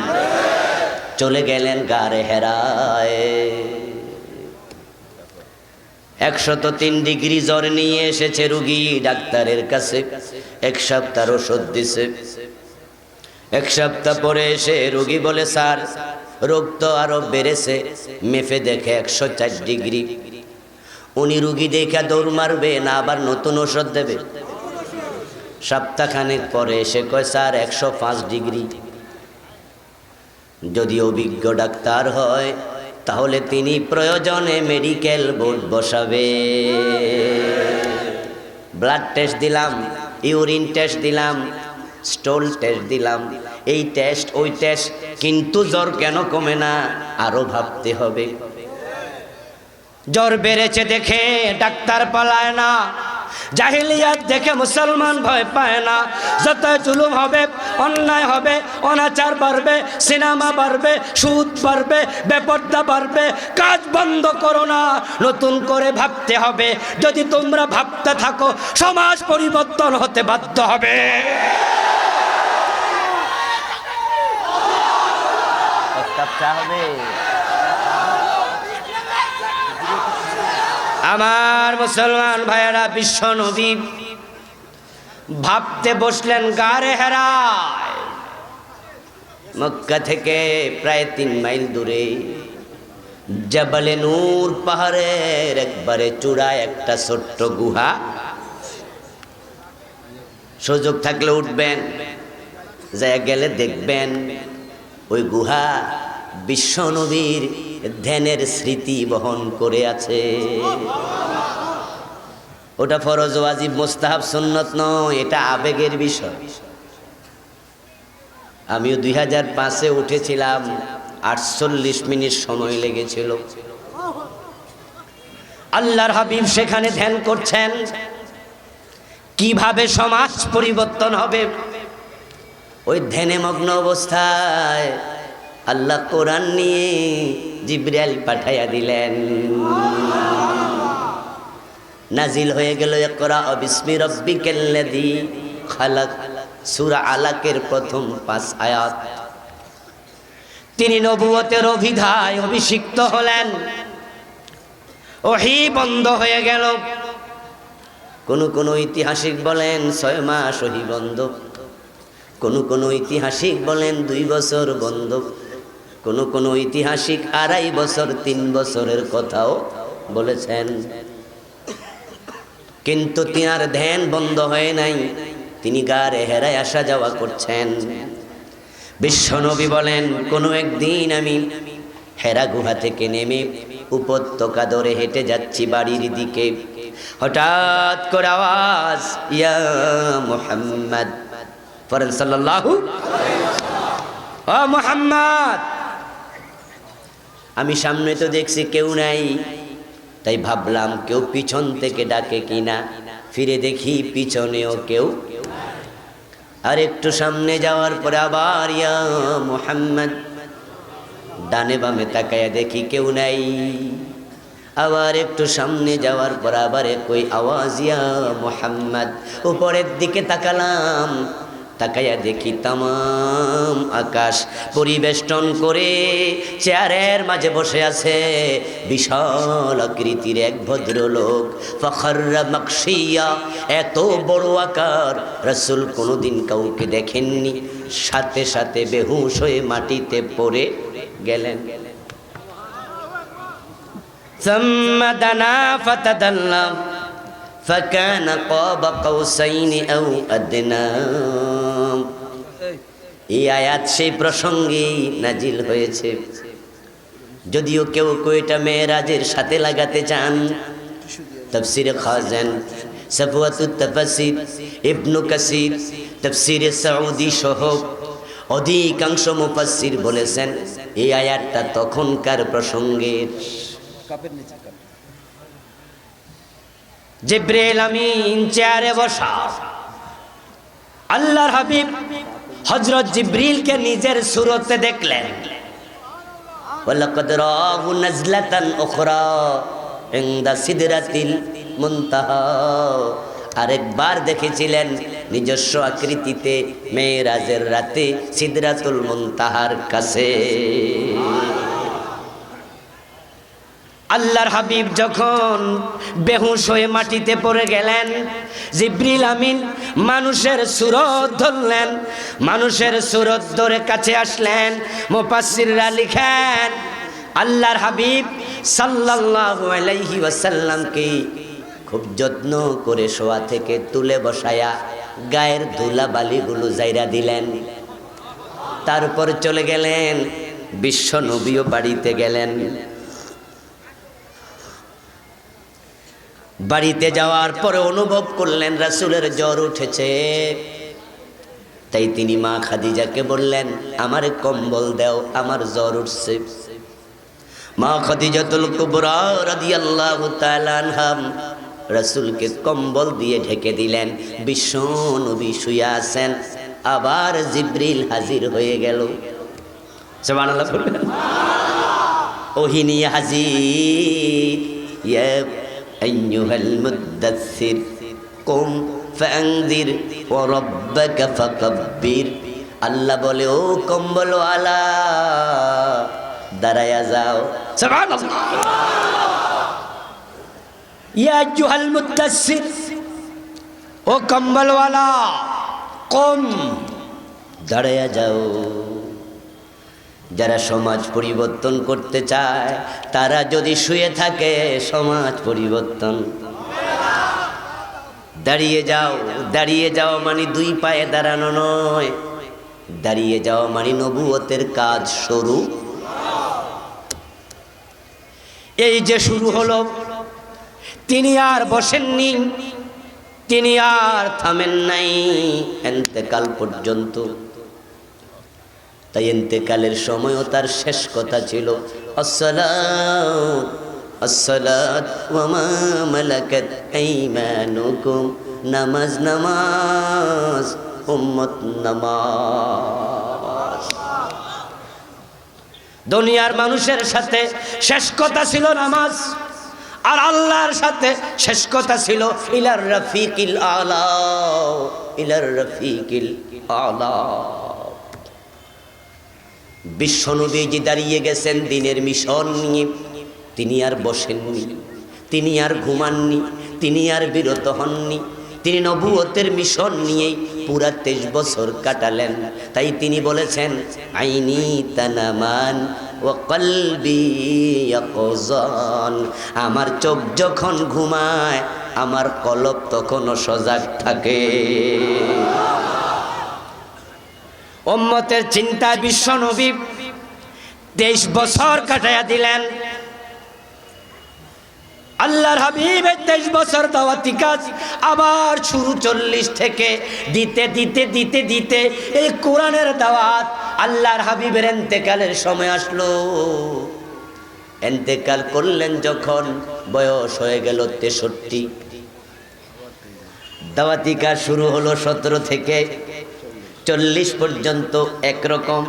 চলে গেলেন গারে হেরায়। 103 ডিগ্রি জ্বর নিয়ে এসেছে রুগী ডাক্তারের কাছে, 1 সপ্তাহ ওষুধ দিছে। 1 সপ্তাহ পরে এসে রুগী বলে, স্যার রোগ তো আরো বেড়েছে, মেপে দেখে 104 ডিগ্রি। উনি রুগী দেখে দৌড় মারবে না আবার নতুন ওষুধ দেবে? সপ্তাহখানেক পরে এসে কয়, স্যার 105 ডিগ্রি। যদি অভিজ্ঞ ডাক্তার হয় তাহলে তিনি প্রয়োজনে মেডিকেল বোর্ড বসাবে। ব্লাড টেস্ট দিলাম, ইউরিন টেস্ট দিলাম, স্টোল টেস্ট দিলাম, এই টেস্ট ওই টেস্ট, কিন্তু জ্বর কেন কমে না? আরো ভাবতে হবে। জ্বর বেড়েছে দেখে ডাক্তার পালায় না, জাহিলিয়াত দেখে মুসলমান ভয় পায় না। যত জুলুম হবে, অন্যায় হবে, অনাচার বাড়বে, সিনেমা বাড়বে, সুদ বাড়বে, বেপর্দা বাড়বে, কাজ বন্ধ করো না, নতুন করে ভাবতে হবে। যদি তোমরা ভাবতে থাকো সমাজ পরিবর্তন হতে বাধ্য হবে। আমার মুসলমান ভাইয়েরা, বিশ্ব নবী ভাবতে বসলেন গারে হেরায়। মক্কা থেকে প্রায় 3 মাইল দূরে জবলে নূর পাহাড়ের একবারে চূড়ায় একটা ছোট্ট গুহা। সুযোগ থাকলে উঠবেন, যা গেলে দেখবেন ওই গুহা বিশ্ব নবীর ধ্যানের স্মৃতি বহন করে আছে। ওটা ফরজ, ওয়াজিব, মুস্তাহাব, সুন্নত নয়, এটা আবেগের বিষয়। আমিও 2005-এ উঠেছিলাম, 48 মিনিট সময় লেগেছিল। আল্লাহর হাবিব সেখানে ধ্যান করছেন কিভাবে সমাজ পরিবর্তন হবে। ওই ধ্যানে মগ্ন অবস্থায় আল্লাহ কোরআন নিয়ে জিবরাইল পাঠাইয়া দিলেন। নাজিল হয়ে গেল, ইকরা বিসমি রাব্বিকাল্লাযী খালাক, সূরা আলাকের প্রথম 5 আয়াত। তিনি নবুয়তের অভিধায় অভিষিক্ত হলেন, ওহী বন্ধ হয়ে গেল। কোন ঐতিহাসিক বলেন 6 মাস ওহী বন্ধ, কোন ঐতিহাসিক বলেন 2 বছর বন্ধ, কোন ঐতিহাসিক 2.5 বছর 3 বছরের কথাও বলেছেন। কিন্তু তিনার ধ্যান বন্ধ হয় নাই, তিনি গারে হেরায় আসা যাওয়া করছেন। বিশ্বনবী বলেন, কোনো একদিন আমি হেরা গুহা থেকে নেমে উপত্যকা ধরে হেঁটে যাচ্ছি বাড়ির দিকে, হঠাৎ করে আওয়াজ, ইয়া মুহাম্মদ, পড়েন সাল্লাল্লাহু ও মুহাম্মদ। আমি সামনে তো দেখছি কেউ নাই, তাই ভাবলাম কেউ পিছন থেকে ডাকে কিনা। ফিরে দেখি পিছনেও কেউ। আর একটু সামনে যাওয়ার পরে আবার ইয়া মুহাম্মদ, ডানে বামে তাকায়া দেখি কেউ নাই। আবার একটু সামনে যাওয়ার পর আবার একই আওয়াজ, ইয়া মুহাম্মদ। উপরের দিকে তাকালাম, তাকায়া দেখি তামাম আকাশ পরিবেষ্টন করে চেয়ারের মাঝে বসে আছে বিশাল আকৃতির এক ভদ্রলোক। ফখররা মাকশিয়া, এত বড় আকার রাসূল কোনোদিন কাউকে দেখেননি। সাথে সাথে বেহুশ হয়ে মাটিতে পড়ে গেলেন। ثم دنا فتدلى فكان قاب قوسين أو أدنى। এই আয়াত সেই প্রসঙ্গে নাজিল হয়েছে। যদিও কেউ এটা মেরাজের সাথে লাগাতে চান, তাফসীরে খাজান, সাফওয়াতুত তাফসীর, ইবনে কাসির, তাফসীরে সাউদী সহ অধিকাংশ মুফাসসির বলেছেন এই আয়াতটা তখনকার প্রসঙ্গের। জিবরিল আমিন চেয়ারে বসা, আল্লাহর হাবিব হযরত জিবরিলকে নিজের সুরতে দেখলেন। ওয়ালাকাদ রাহু নাজলাতান উখরা ইনদা সিদরাতিল মুনতাহা। আরেকবার দেখেছিলেন নিজস্ব আকৃতিতে মেরাজের রাতে সিদরাতুল মুনতাহার কাছে। আল্লাহর হাবিব যখন বেহুশ হয়ে মাটিতে পড়ে গেলেন, জিবরিল আমিন মানুষের সুরত ধরলেন, মানুষের সুরত ধরে কাছে আসলেন। মুফাসসিররা লিখেন আল্লাহর হাবিব সাল্লাল্লাহু আলাইহি ওয়াসাল্লামকে খুব যত্ন করে শোয়া থেকে তুলে বসায়া গায়ের ধুলা বালিগুলো জাইরা দিলেন। তারপর চলে গেলেন, বিশ্ব নবীও বাড়িতে গেলেন। বাড়িতে যাওয়ার পরে অনুভব করলেন রাসূলের জ্বর উঠেছে। তাই তিনি মা খাদিজাকে বললেন, আমারে কম্বল দাও, আমার জ্বর উঠছে। মা খাদিজাতুল কুবরা রাদিয়াল্লাহু তাআলা আনহা রাসূলকে কম্বল দিয়ে ঢেকে দিলেন। বিশ্ব নবী শুয়ে আছেন, আবার জিবরিল হাজির হয়ে গেল। সুবহানাল্লাহ বলবেন। ওহী নিয়ে হাজির। ইয়া আইয়ুহাল মুদ্দাসসির কুম ফাআনযির ওয়া রাব্বাকা ফাকাব্বির। আল্লাহ বলে, ও কম্বলওয়ালা দাঁড়ায়া যাও। সুবহানাল্লাহ। ইয়া আইয়ুহাল মুদ্দাসসির, ও কম্বলওয়ালা কুম, দাঁড়ায়া যাও। যারা সমাজ পরিবর্তন করতে চায় তারা যদি শুয়ে থাকে সমাজ পরিবর্তন। দাঁড়িয়ে যাও। দাঁড়িয়ে যাও মানে 2 পায়ে দাঁড়ানো নয়, দাঁড়িয়ে যাও মানে নবুয়তের কাজ শুরু। এই যে শুরু হলো, তিনি আর বসেননি, তিনি আর থামেন নাই ইন্তেকাল পর্যন্ত। তাই ইন্তেকালের সময়ও তার শেষ কথা ছিল আসসালাত আসসালাত ওয়া মা মালাকাত আইমানুকুম। নামাজ নামাজ, উম্মত নামাজ। দুনিয়ার মানুষের সাথে শেষ কথা ছিল নামাজ, আর আল্লাহর সাথে শেষ কথা ছিল ইলার রাফিকিল আলা। ইলার রফিকিল আলা। বিশ্বনবীজি দাঁড়িয়ে গেছেন দিনের মিশন নিয়ে। তিনি আর বসেননি, তিনি আর ঘুমাননি, তিনি আর বিরত হননি। তিনি নবুয়তের মিশন নিয়েই পুরা 23 বছর কাটালেন। তাই তিনি বলেছেন, আইনি তানামান ওয়া কলবি ইয়াকযান। আমার চোখ যখন ঘুমায়, আমার কলব তখনও সজাগ থাকে। উম্মতের চিন্তায় বিশ্বনবী 23 বছর কাটাইয়া দিলেন। আল্লাহর হাবিবের 23 বছর দাওয়াতি কাজ আবার শুরু 40 থেকে দিতে দিতে দিতে দিতে এই কোরআনের দাওয়াত। আল্লাহর হাবিবের ইন্তেকালের সময় আসলো। ইন্তেকাল করলেন যখন, বয়স হয়ে গেল 63। দাওয়াতি কাজ শুরু হলো 17 থেকে 40 পর্যন্ত একরকম।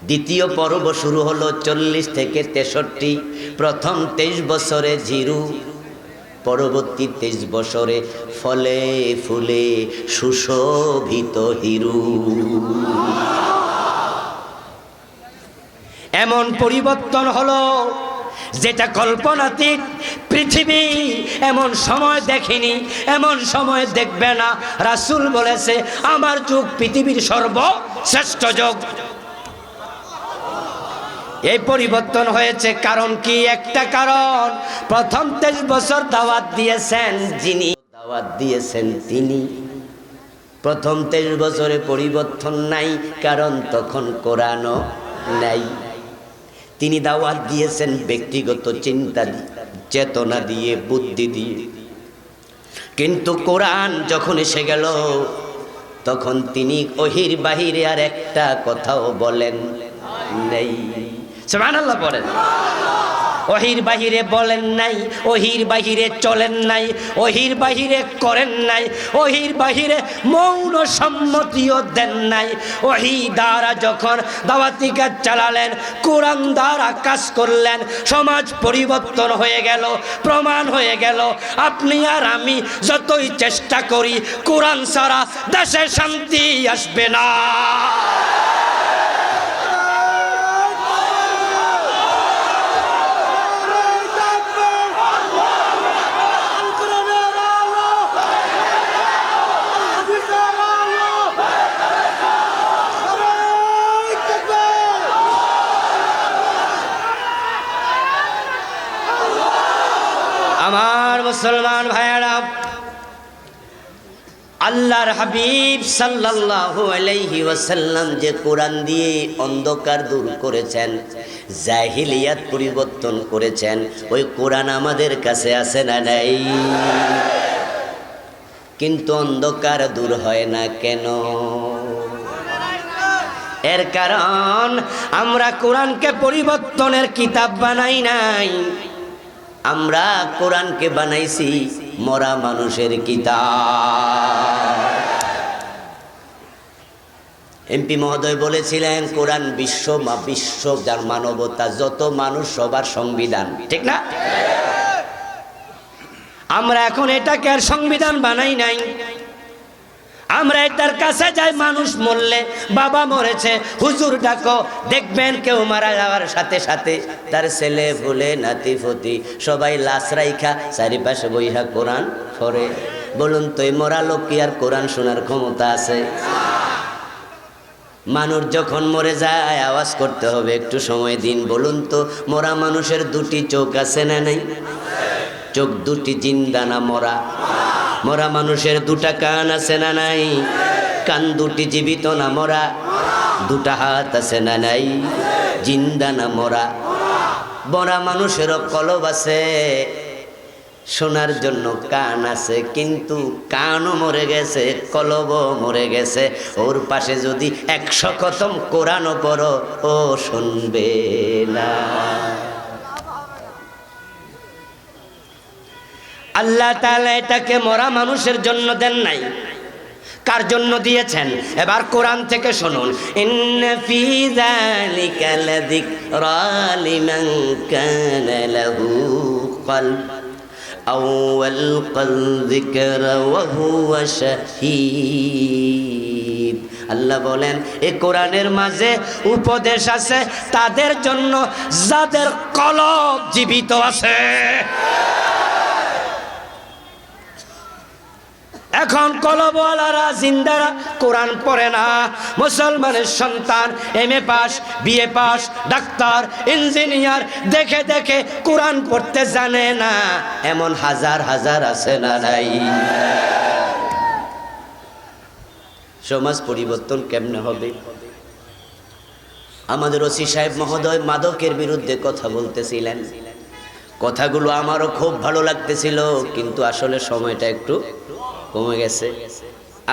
দ্বিতীয় পর্ব শুরু হলো 40 থেকে 63। প্রথম 23 বছরে জিরু, পরবর্তী 23 বছরে ফলে ফুলে সুশোভিত হিরু। এমন পরিবর্তন হলো যেটা কল্পনাতীত। পৃথিবী এমন সময় দেখেনি, এমন সময় দেখবে না। রাসূল বলেছে, আমার যুগ পৃথিবীর সর্বশ্রেষ্ঠ যুগ। এই পরিবর্তন হয়েছে কারণ কি? একটা কারণ, প্রথম 23 বছর দাওয়াত দিয়েছেন যিনি, দাওয়াত দিয়েছেন তিনি। প্রথম 23 বছরে পরিবর্তন নাই, কারণ তখন কোরআনও নাই। তিনি দাওয়াত দিয়েছেন ব্যক্তিগত চিন্তা চেতনা দিয়ে, বুদ্ধি দিয়ে। কিন্তু কোরআন যখন এসে গেল, তখন তিনি ওহির বাহিরে আর একটা কথাও বলেন নেই। সুবহানাল্লাহ বলেন। ওহির বাহিরে বলেন নাই, ওহির বাহিরে চলেন নাই, ওহির বাহিরে করেন নাই, ওহির বাহিরে মৌন সম্মতিও দেন নাই। ওহি দ্বারা যখন দাওয়াতি কাজ চালালেন, কোরআন দ্বারা কাজ করলেন, সমাজ পরিবর্তন হয়ে গেল। প্রমাণ হয়ে গেল, আপনি আর আমি যতই চেষ্টা করি, কোরআন ছাড়া দেশে শান্তি আসবে না। আমার মুসলমান ভাইয়েরা, আল্লাহর হাবিব সাল্লাল্লাহু আলাইহি ওয়াসাল্লাম যে কোরআন দিয়ে অন্ধকার দূর করেছেন, জাহিলিয়াত পরিবর্তন করেছেন, ওই কোরআন আমাদের কাছে আছে না নাই? কিন্তু অন্ধকার দূর হয় না কেন? এর কারণ, আমরা কোরআনকে পরিবর্তনের কিতাব বানাই নাই, আমরা কোরআনকে বানাইছি মরা মানুষের কিতাব। এমপি মহোদয় বলেছিলেন, কোরআন বিশ্ব যার মানবতা, যত মানুষ সবার সংবিধান, ঠিক না? আমরা এখন এটাকে আর সংবিধান বানাই নাই। আমরা এটার কাছে যাই, মানুষ মরলে, বাবা মরেছে, হুজুর ডাকো, দেখবেন কেউ মারা যাওয়ার সাথে সাথে তার ছেলে ফুলে নাতি ফতি সবাই লাশ রাইখা চারিপাশে বইহা কোরআন পড়ে। বলুন তো, এই মরা লোক কি আর কোরআন শোনার ক্ষমতা আছে? মানুষ যখন মরে যায়, আওয়াজ করতে হবে, একটু সময় দিন। বলুন তো, মরা মানুষের দুটি চোখ আছে না নাই? চোখ দুটি জিন্দা না মরা? মরা মানুষের দুটা কান আছে না নাই? কান দুটি জীবিত না মরা? দুটা হাত আছে না নাই? জিন্দা না মরা? মরা মানুষেরও কলব আছে, শোনার জন্য কান আছে, কিন্তু কানও মরে গেছে, কলবও মরে গেছে। ওর পাশে যদি 100 খতম কোরআনও পড়ো, ও শুনবে না। আল্লাহ তাআলা এটাকে মরা মানুষের জন্য দেন নাই, কার জন্য দিয়েছেন? এবার কোরআন থেকে শুনুন, ইন্না ফি যালিকা লাযিকরা লিমান কানা লাহু কলব। أو ألقى الذكر وهو شهيد আল্লাহ বলেন এই কোরআনের মাঝে উপদেশ আছে তাদের জন্য যাদের কলব জীবিত আছে। এখন কলবওয়ালারা জিন্দারা কোরআন পড়ে না। মুসলমানের সন্তান MA pass, BA pass, doctor, engineer দেখে দেখে কোরআন পড়তে জানে না, এমন হাজার হাজার আছে না নাই? সমাজ পরিবর্তন কেমনে হবে? আমাদের ওসি সাহেব মহোদয় মাদকের বিরুদ্ধে কথা বলতেছিলেন, কথাগুলো আমারও খুব ভালো লাগতেছিল, কিন্তু আসলে সময়টা একটু কমে গেছে।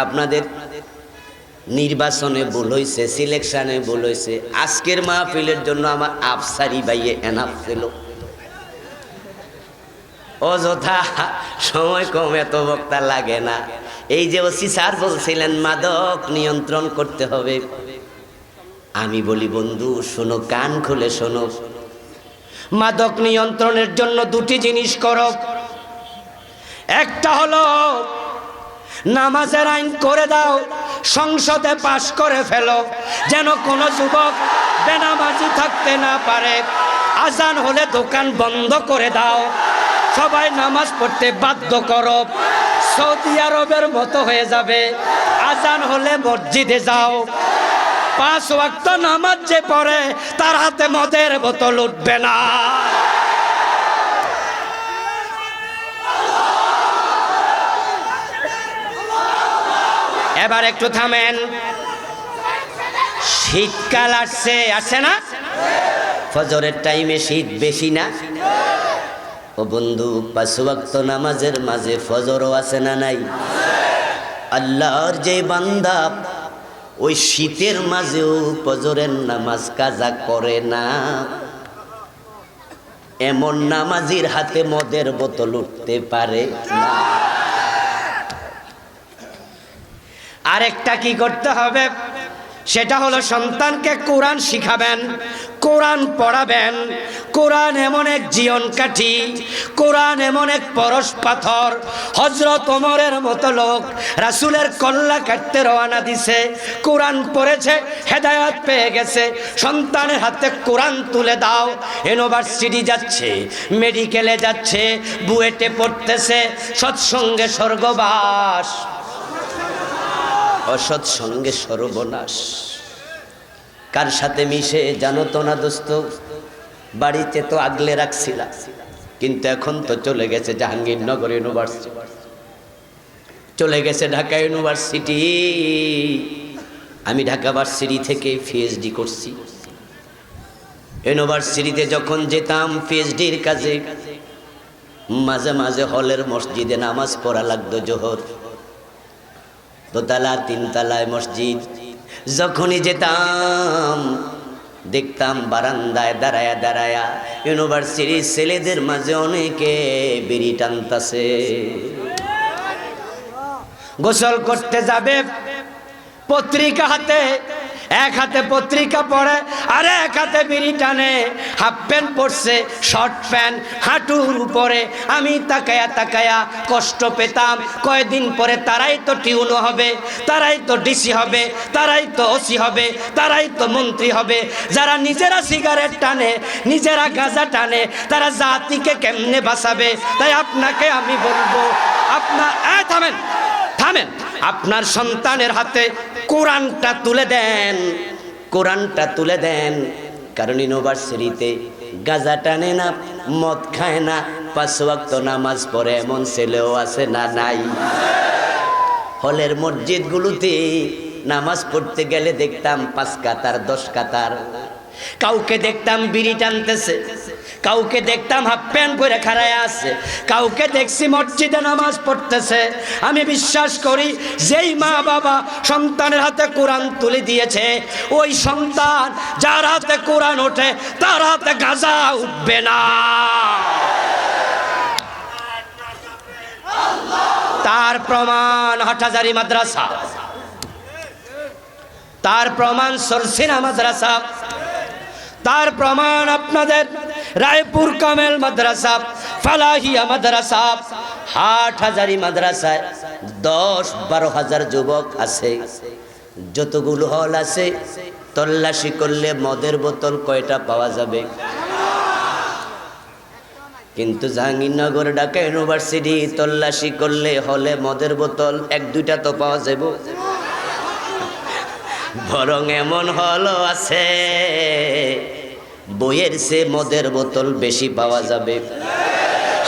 আপনাদের নির্বাচনে ভুল হয়েছে, সিলেকশনে ভুল হয়েছে। আজকের মাহফিলের জন্য আমার আফসারি ভাইয়ে এনাফ ছিল। অযথা সময় কম, এত বক্তা লাগে না। এই যে ওসি স্যার বলছিলেন মাদক নিয়ন্ত্রণ করতে হবে, আমি বলি বন্ধু শোনো, কান খুলে শোনো। মাদক নিয়ন্ত্রণের জন্য দুটি জিনিস করো। একটা হলো নামাজের আইন করে দাও, সংসদে পাশ করে ফেলো, যেন কোনো যুবক বেনামাজি থাকতে না পারে। আজান হলে দোকান বন্ধ করে দাও, সবাই নামাজ পড়তে বাধ্য করো। সৌদি আরবের মতো হয়ে যাবে। আজান হলে মসজিদে যাও, 5 ওয়াক্ত নামাজ যে পড়ে তার হাতে মদের বোতল উঠবে না। এবার একটু থামেন। শীতকাল আসছে, আসছে না? ফজরের টাইমে শীত বেশি না? ও বন্ধু, 5 ওয়াক্ত নামাজের মাঝে ফজরও আছে না নাই? আল্লাহর যে বান্দা ওই শীতের মাঝেও ফজরের নামাজ কাজা করে না, এমন নামাজির হাতে মদের বোতল উঠতে পারে না। আরেকটা কি করতে হবে? সেটা হলো সন্তানকে কোরআন শিখাবেন, কোরআন পড়াবেন। কোরআন এমন এক জীবন কাঠি, কোরআন এমন এক পরশ পাথর। হযরত ওমরের মতো লোক রাসূলের কল্লা কাটতে রওনা দিছে, কোরআন পড়েছে, হেদায়েত পেয়ে গেছে। সন্তানের হাতে কোরআন তুলে দাও। ইউনিভার্সিটি যাচ্ছে, মেডিকেলে যাচ্ছে, বুয়েটে পড়তেছে, সৎসঙ্গে স্বর্গবাস, অসৎ সঙ্গে সর্বনাশ। কার সাথে মিশে জানো তো না দোস্ত? বাড়িতে তো আগলে রাখছিলা, কিন্তু এখন তো চলে গেছে জাহাঙ্গীরনগর ইউনিভার্সিটি, চলে গেছে ঢাকা ইউনিভার্সিটি। আমি ঢাকা ভার্সিটি থেকে পিএইচডি করছি। ইউনিভার্সিটিতে যখন যেতাম পিএইচডির কাজে, মাঝে মাঝে হলের মসজিদে নামাজ পড়া লাগতো জোহর। 2 তলা 3 তলায় মসজিদ। যখনই যেতাম দেখতাম বারান্দায় দাঁড়ায়া দাঁড়ায়া ইউনিভার্সিটির ছেলেদের মাঝে অনেকে বিড়ি টানতাছে। গোসল করতে যাবে, পত্রিকা হাতে, এক হাতে পত্রিকা পড়ে আর এক হাতে বিড়ি টানে। হাফ প্যান্ট পরছে, শর্ট প্যান্ট, হাঁটুর উপরে। আমি তাকায়া তাকায়া কষ্ট পেতাম। কয়েকদিন পরে তারাই তো টিউনো হবে, তারাই তো ডিসি হবে, তারাই তো ওসি হবে, তারাই তো মন্ত্রী হবে। যারা নিজেরা সিগারেট টানে, নিজেরা গাঁজা টানে, তারা জাতিকে কেমনে বাঁচাবে? তাই আপনাকে আমি বলবো, থামেন থামেন, আপনার সন্তানের হাতে কোরআনটা তুলে দেন, কোরআনটা তুলে দেন। কারণ ইউনিভার্সিটিতে গাঁজা টানে না, মদ খায় না, 5 ওয়াক্ত নামাজ পড়ে এমন ছেলেও আছে না নাই? হলের মসজিদগুলোতে নামাজ পড়তে গেলে দেখতাম 5 কাতার 10 কাতার। কাউকে দেখতাম বিড়ি টানতেছে, কাউকে দেখতাম হাফ প্যান্ট পরে খাড়ায় আছে, কাউকে দেখছি মসজিদে নামাজ পড়তেছে। আমি বিশ্বাস করি যেই মা বাবা সন্তানের হাতে কোরআন তুলে দিয়েছে, ওই সন্তান যার হাতে কোরআন ওঠে তার হাতে গাঁজা উঠবে না। তার প্রমাণ হাটহাজারী মাদ্রাসা, তার প্রমাণ সরসিনা মাদ্রাসা, তার প্রমাণ আপনাদের রায়পুর কামেল মাদ্রাসা, ফালাহিয়া মাদ্রাসা, হাটহাজারী মাদ্রাসায় 10-12 হাজার যুবক আছে। যতগুলো হল আছে তল্লাশি করলে মদের বোতল কয়টা পাওয়া যাবে? কিন্তু জাহাঙ্গীরনগর ঢাকা ইউনিভার্সিটি তল্লাশি করলে হলে মদের বোতল 1-2টা তো পাওয়া যাবে। বরং এমন হলও আছে বইয়ের চেয়ে মদের বোতল বেশি পাওয়া যাবে।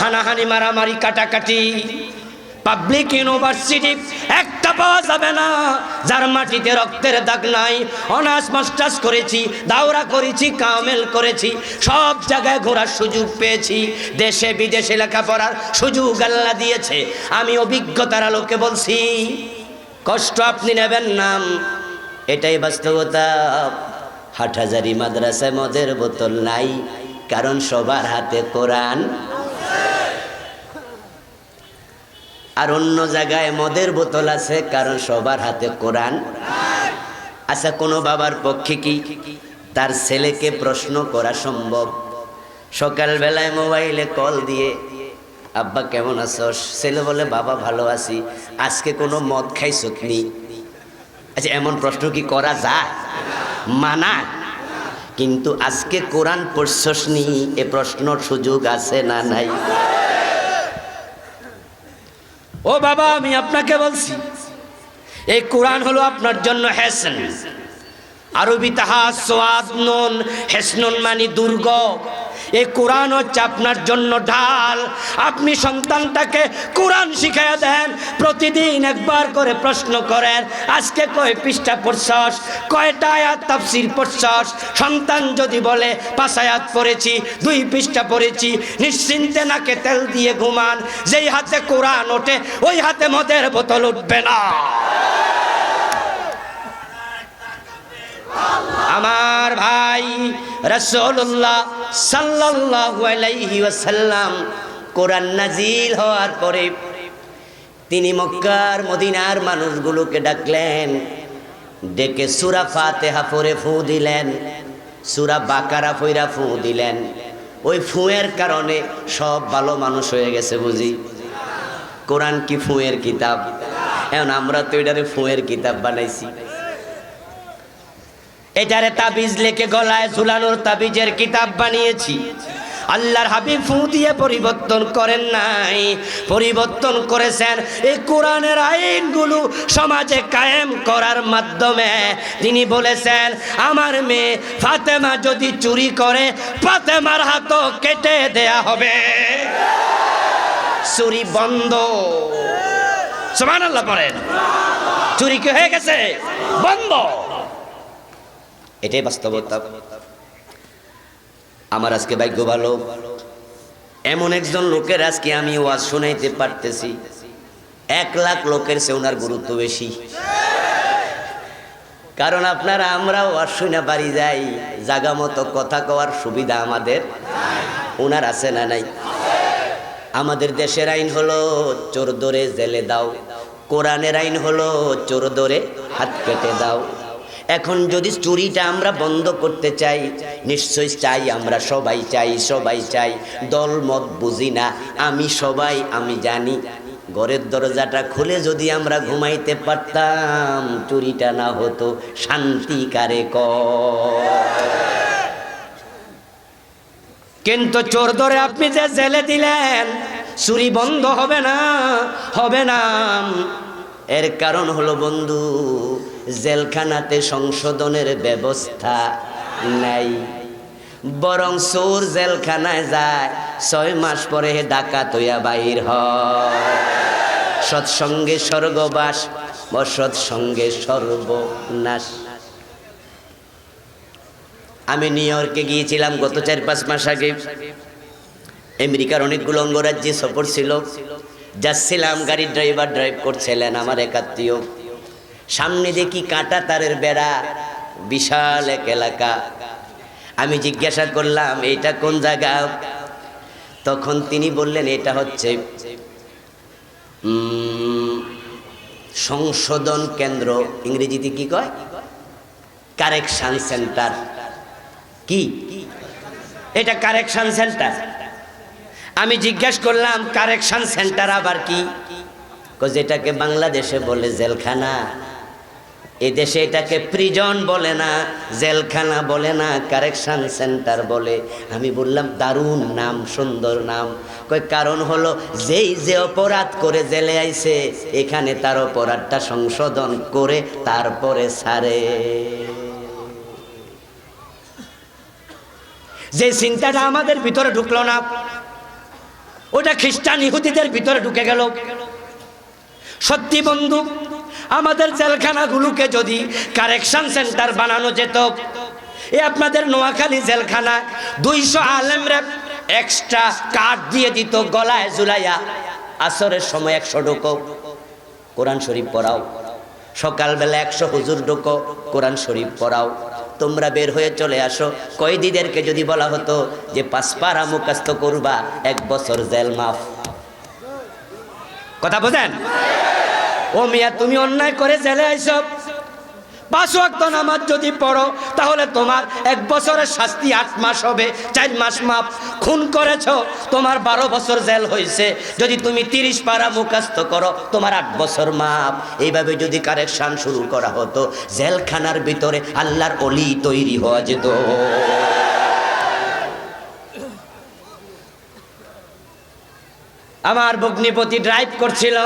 হানাহানি, মারামারি, কাটাকাটি পাবলিক ইউনিভার্সিটি একটা পাওয়া যাবে না যার মাটিতে রক্তের দাগ নাই। অনার্স মাস্টার্স করেছি, দাওরা করেছি, কামেল করেছি, সব জায়গায় ঘোরার সুযোগ পেয়েছি, দেশে বিদেশে লেখাপড়ার সুযোগ আল্লাহ দিয়েছে। আমি অভিজ্ঞতার আলোকে বলছি, কষ্ট আপনি নেবেন না, এটাই বাস্তবতা। হাটহাজারী মাদ্রাসায় মদের বোতল নাই, কারণ সবার হাতে কোরআন। আর অন্য জায়গায় মদের বোতল আছে, কারণ সবার হাতে কোরআন। আচ্ছা, কোনো বাবার পক্ষে কি তার ছেলেকে প্রশ্ন করা সম্ভব? সকালবেলায় মোবাইলে কল দিয়ে আব্বা কেমন আছোস? ছেলে বলে বাবা ভালো আছি, আজকে কোনো মদ খাইছত নি? আচ্ছা, এমন প্রশ্ন কি করা যায়? মানা। কিন্তু আজকে কোরআন পড়ছস নি, এ প্রশ্নর সুযোগ আছে না নাই? ও বাবা, আমি আপনাকে বলছি, এই কোরআন হলো আপনার জন্য হেসন। আরবি তাহা সোয়াদ নুন, হেসনুন মানে দুর্গ। এই কোরআন হচ্ছে আপনার জন্য ঢাল। আপনি সন্তানটাকে কোরআন শিখাইয়া দেন, প্রতিদিন একবার করে প্রশ্ন করেন, আজকে কয় পৃষ্ঠা পড়ছস, কয়টা আয়াত তাফসীর পড়ছস? সন্তান যদি বলে 5 আয়াত পড়েছি, 2 পৃষ্ঠা পড়েছি, নিশ্চিন্তে নাকে তেল দিয়ে ঘুমান। যেই হাতে কোরআন ওঠে ওই হাতে মদের বোতল উঠবে না। আমার ভাই, রাসূলুল্লাহ সাল্লাল্লাহু আলাইহি ওয়াসাল্লাম কোরআন নাজিল হওয়ার পরে তিনি মক্কার মদিনার মানুষগুলোকে ডাকলেন, ডেকে সূরা ফাতিহা পড়ে ফু দিলেন, সূরা বাকারা পড়া ফু দিলেন। ওই ফুয়ের কারণে সব ভালো মানুষ হয়ে গেছে বুঝি। কোরআন কি ফুয়ের কিতাব? এখন আমরা তো এটারে ফুয়ের কিতাব বানাইছি। এটারে তাবিজ লেখে গলায় ঝুলানোর তাবিজের কিতাব বানিয়েছি। আল্লাহর হাবিব ফু দিয়ে পরিবর্তন করেন নাই, পরিবর্তন করেছেন এই কোরআনের আইনগুলো সমাজে কায়েম করার মাধ্যমে। তিনি বলেছেন, আমার মেয়ে ফাতেমা যদি চুরি করে ফাতেমার হাতও কেটে দেয়া হবে। চুরি বন্ধ। সুবহানাল্লাহ পড়েন। চুরি কি হয়ে গেছে? বন্ধ। এটাই বাস্তবতা। আমার আজকে ভাগ্য ভালো, এমন একজন লোকের আজকে আমি ওয়াজ শোনাইতে পারতেছি, 1 লাখ লোকের চেয়ে ওনার গুরুত্ব বেশি। কারণ আপনারা আমরা ওয়াজ শুনে বাড়ি যাই, জাগা মতো কথা কওয়ার সুবিধা আমাদের ওনার আছে না নাই? আমাদের দেশের আইন হলো চোর ধরে জেলে দাও, কোরআনের আইন হলো চোর ধরে হাত কেটে দাও। এখন যদি চুরিটা আমরা বন্ধ করতে চাই, নিশ্চয়ই চাই, আমরা সবাই চাই, সবাই চাই, দল মত বুঝি না, আমি সবাই, আমি জানি। ঘরের দরজাটা খুলে যদি আমরা ঘুমাইতে পারতাম, চুরিটা না হতো, শান্তি কারে কয়? কিন্তু চোর ধরে আপনি যে জেলে দিলেন, চুরি বন্ধ হবে না, হবে না। এর কারণ হলো বন্ধু, জেলখানাতে সংশোধনের ব্যবস্থা নাই। বরং চোর জেলখানায় যায়, 6 মাস পরে ডাকাত হইয়া বাইর হয়। সৎসঙ্গে স্বর্গবাস, অসৎসঙ্গে সর্বনাশ। আমি নিউ ইয়র্কে গিয়েছিলাম গত 4-5 মাস আগে। আমেরিকার অনেকগুলো অঙ্গরাজ্যে সফর ছিল, যাচ্ছিলাম, গাড়ির ড্রাইভার ড্রাইভ করছিলেন, আমার এক আত্মীয়। সামনে দেখি কাঁটা তারের বেড়া, বিশাল এক এলাকা। আমি জিজ্ঞাসা করলাম, এটা কোন জায়গা? তখন তিনি বললেন, এটা হচ্ছে সংশোধন কেন্দ্র। ইংরেজিতে কি কয়? Correction centre. কি এটা? Correction centre. আমি জিজ্ঞেস করলাম কারেকশন সেন্টার আবার কি? যেটাকে বাংলাদেশে বলে জেলখানা, এদেশে এটাকে প্রিজন বলে না, জেলখানা বলে না, কারেকশন সেন্টার বলে। আমি বললাম দারুণ নাম, সুন্দর নাম। কই কারণ হলো যেই যে অপরাধ করে জেলে আইছে এখানে তার অপরাধটা সংশোধন করে তারপরে ছাড়ে। যে চিন্তাটা আমাদের ভিতরে ঢুকলো না ওটা খ্রিস্টান ইহুদিদের ভিতরে ঢুকে গেল। সত্যি বন্ধু, আমাদের জেলখানাগুলোকে যদি কারেকশন সেন্টার বানানো যেত, এ আপনাদের নোয়াখালী জেলখানা 200 আলেমরে এক্সট্রা কাঠ দিয়ে দিত গলায় ঝুলাইয়া, আসরের সময় 100 ঢোকো কোরআন শরীফ পড়াও, সকালবেলা 100 হুজুর ঢোকো কোরআন শরীফ পড়াও, তোমরা বের হয়ে চলে আসো। কয়েদিদেরকে যদি বলা হতো যে 5 পারা মুখস্থ করবা 1 বছর জেল মাফ। কথা বোঝেন? ও মিয়া, তুমি অন্যায় করে জেলে আইছো, 5 ওয়াক্ত নামাজ যদি পড়ো তাহলে তোমার 1 বছরের শাস্তি 8 মাস হবে, 4 মাস মাপ। খুন করেছো, তোমার 12 বছর জেল হয়েছে। যদি তুমি 30 পারা মুখস্থ করো তোমার 8 বছর মাপ। এইভাবে যদি কারেকশন শুরু করা হতো, জেলখানার ভিতরে আল্লাহর ওলি তৈরি হওয়া যেত। আমার ভগ্নিপতি ড্রাইভ করছিল,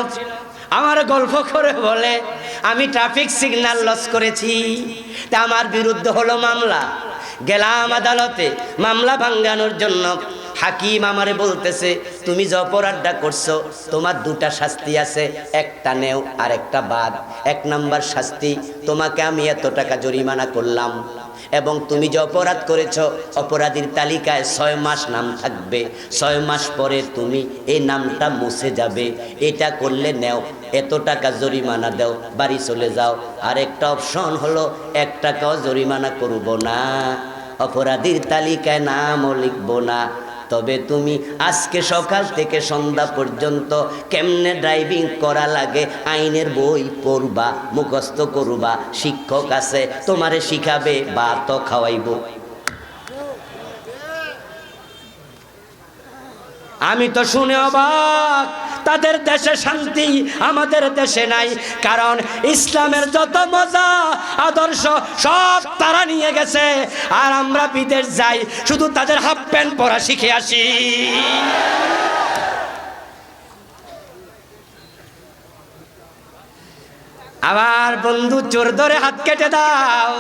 আমার গল্প করে বলে আমি ট্রাফিক সিগন্যাল লস করেছি, তা আমার বিরুদ্ধে হলো মামলা। গেলাম আদালতে মামলা ভাঙ্গানোর জন্য। হাকিম আমারে বলতেছে তুমি যে অপরাধটা করছো তোমার 2টা শাস্তি আছে, একটা নেও আর একটা বাদ। 1 নাম্বার শাস্তি, তোমাকে আমি এত টাকা জরিমানা করলাম এবং তুমি যে অপরাধ করেছো অপরাধীর তালিকায় 6 মাস নাম থাকবে, 6 মাস পরে তুমি এই নামটা মুছে যাবে। এটা করলে নেও, এত টাকা জরিমানা দাও, বাড়ি চলে যাও। আর একটা অপশন হলো 1 টাকাও জরিমানা করব না, অপরাধীর তালিকায় নামও লিখব না, তবে তুমি আজকে সকাল থেকে সন্ধ্যা পর্যন্ত কেমনে ড্রাইভিং করা লাগে আইনের বই পড়বা, মুখস্থ করবা, শিক্ষক আছে তোমারে শিখাবে বা তো খাওয়াইব। আমি তো শুনে অবাক, তাদের দেশে শান্তি আমাদের দেশে নাই। কারণ ইসলামের যত মজা আদর্শ সব তারা নিয়ে গেছে, আর আমরা বিদেশ যাই শুধু তাদের হাফ প্যান্ট পরা শিখে আসি। আবার বন্ধু চোর ধরে হাত কেটে দাও,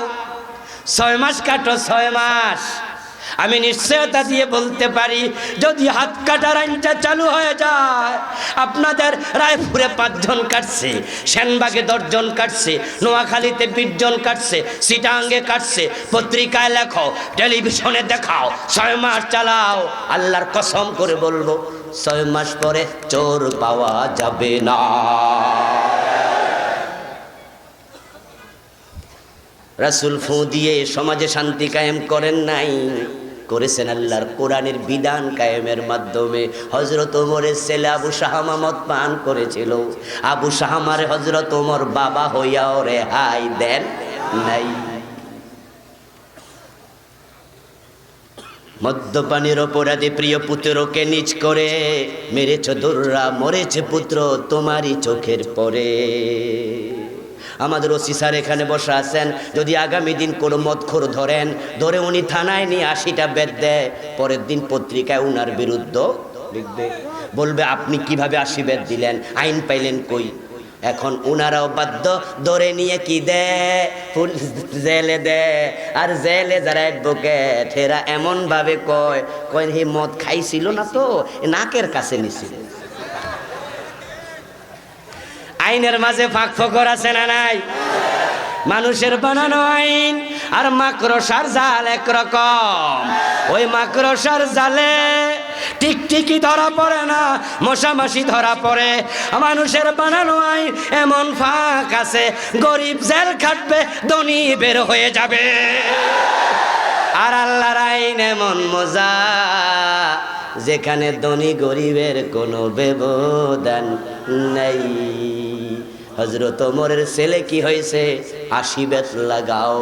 6 মাস কাটো, 6 মাস। আমি নিশ্চয়তা দিয়ে বলতে পারি যদি হাত কাটার আইনটা চালু হয়ে যায়, আপনাদের রায়পুরে 5 জন কাটছে, সেনবাগে 10 জন কাটছে, নোয়াখালীতে 20 জন কাটছে, চিটাঙ্গে কাটছে। পত্রিকায় লেখো, টেলিভিশনে দেখাও, 6 মাস চালাও। আল্লাহর কসম করে বলবো 6 মাস পরে চোর পাওয়া যাবে না। রাসূল ফু দিয়ে সমাজে শান্তি কায়েম করেন নাই, করেছেন আল্লাহর কোরআনের বিধান কায়েমের মাধ্যমে। হযরত ওমরের ছেলে আবু শাহামা মদ পান করেছিল, আবু শাহামারে হযরত ওমর বাবা হইয়াও রেহাই দেন নাই। মদ্যপানের অপরাধে প্রিয় পুত্রকে নিজ করে মেরেছ দুররা, মরেছে পুত্র তোমারই চোখের পরে। আমাদের ওসি স্যার এখানে বসে আছেন, যদি আগামী দিন কোনো মদখোর ধরে উনি থানায় নিয়ে 80টা বেদ দেয়, পরের দিন পত্রিকায় উনার বিরুদ্ধে লিখবে, বলবে আপনি কিভাবে 80 বেদ দিলেন, আইন পাইলেন কই। এখন উনারাও বাধ্য, ধরে নিয়ে কি দেয়, জেলে দেয়। আর জেলে যারা অ্যাডভোকেট এরা এমন ভাবে কয় হে মদ খাইছিল না তো, নাকের কাছে নিছিল। আইনের মাঝে ফাঁক ফোকর আছে না নাই? মানুষের বানানো আইন আর মাকড়সার জাল একরকম। ওই মাকড়সার জালে টিকটিকি ধরা পড়ে না, মশামাছি ধরা পড়ে। মানুষের বানানো আইন এমন ফাঁক আছে, গরিব জেল খাটবে, ধনী বের হয়ে যাবে। আর আল্লাহর আইন এমন মজা, যেখানে ধনী গরিবের কোনো ব্যবধান নেই। হযরত ওমরের ছেলে কি হয়েছে 80 বেত লাগাও।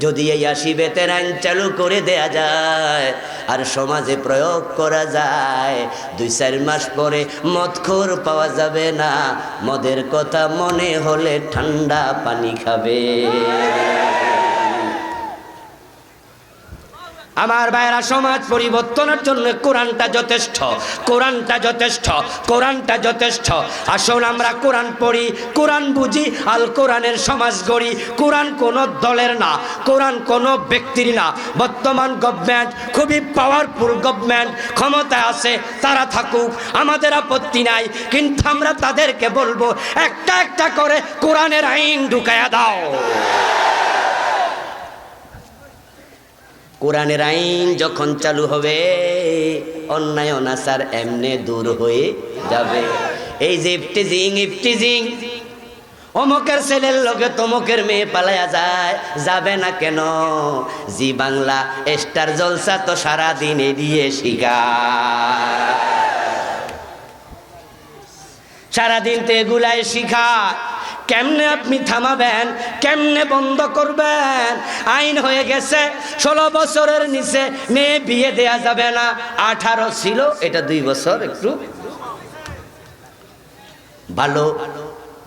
যদি এই 80 বেতের আইন চালু করে দেয়া যায় আর সমাজে প্রয়োগ করা যায়, 2-4 মাস পরে মদখোর পাওয়া যাবে না, মদের কথা মনে হলে ঠান্ডা পানি খাবে। আমার ভাইরা, সমাজ পরিবর্তনের জন্য কোরআনটা যথেষ্ট, কোরআনটা যথেষ্ট, কোরআনটা যথেষ্ট। আসুন আমরা কোরআন পড়ি, কোরআন বুঝি, আল কোরআনের সমাজ গড়ি। কোরআন কোনো দলের না, কোরআন কোনো ব্যক্তির না। বর্তমান গভর্নমেন্ট খুবই পাওয়ারফুল গভর্নমেন্ট, ক্ষমতায় আছে, তারা থাকুক, আমাদের আপত্তি নাই। কিন্তু আমরা তাদেরকে বলবো একটা একটা করে কোরআনের আইন ঢুকায়া দাও। কোরআনের আইন যখন চালু হবে, অন্যায় অনাচার এমনি দূর হয়ে যাবে। এই যে ইফটিজিং অমুকের ছেলের লগে তমুকের মেয়ে পালায়া যায়, যাবে না কেন? জি বাংলা স্টার জলসা তো সারাদিন এড়িয়ে শিখা, সারাদিন তো এগুলাই শিখা। কেমনে আপনি থামাবেন, কেমনে বন্ধ করবেন? আইন হয়ে গেছে 16 বছরের নিচে মেয়ে বিয়ে দেয়া যাবে না। 18 ছিল, এটা 2 বছর একটু ভালো।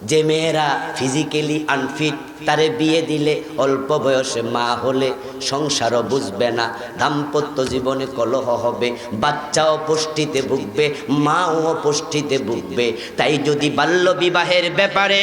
যে মেয়েরা ফিজিক্যালি আনফিট, তারে বিয়ে দিলে অল্প বয়সে মা হলে সংসারও বুঝবে না, দাম্পত্য জীবনে কলহ হবে, বাচ্চাও পুষ্টিতে ভুগবে, মাও পুষ্টিতে ভুগবে। তাই যদি বাল্য বিবাহের ব্যাপারে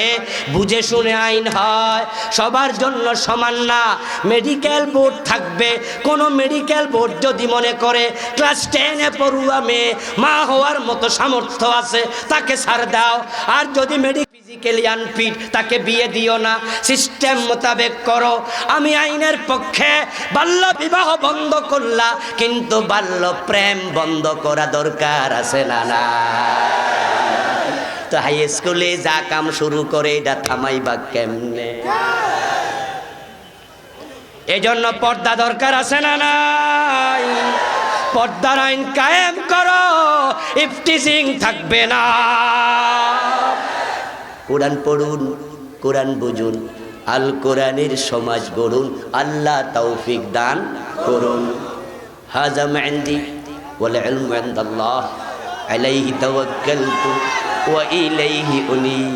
বুঝে শুনে আইন হয়, সবার জন্য সমান না, মেডিকেল বোর্ড থাকবে। কোনো মেডিকেল বোর্ড যদি মনে করে ক্লাস 10-এ পড়ুয়া মেয়ে মা হওয়ার মতো সামর্থ্য আছে, তাকে ছাড় দাও। আর যদি ফিজিক্যালি আনফিট, তাকে বিয়ে দিও না, সিস্টেম মোতাবেক করো। আমি আইনের পক্ষে। বাল্য বিবাহ বন্ধ করলা, কিন্তু বাল্য প্রেম বন্ধ করা দরকার আছে না? না তো হাই স্কুলে যা কাম শুরু করে এটা থামাইবা কেমনে? এজন্য পর্দা দরকার আছে না নাই? পর্দার আইন কায়েম করো, ইফটিজিং থাকবে না। কোরআন পড়ুন, কোরআন বুঝুন, আল কোরআনের সমাজ গড়ুন। আল্লাহ তৌফিক দান করুন। হাযা মা ইনদি ওয়াল ইলমু ইনদাল্লাহ, আলাইহি তাওয়াক্কালতু ওয়া ইলাইহি উনীব।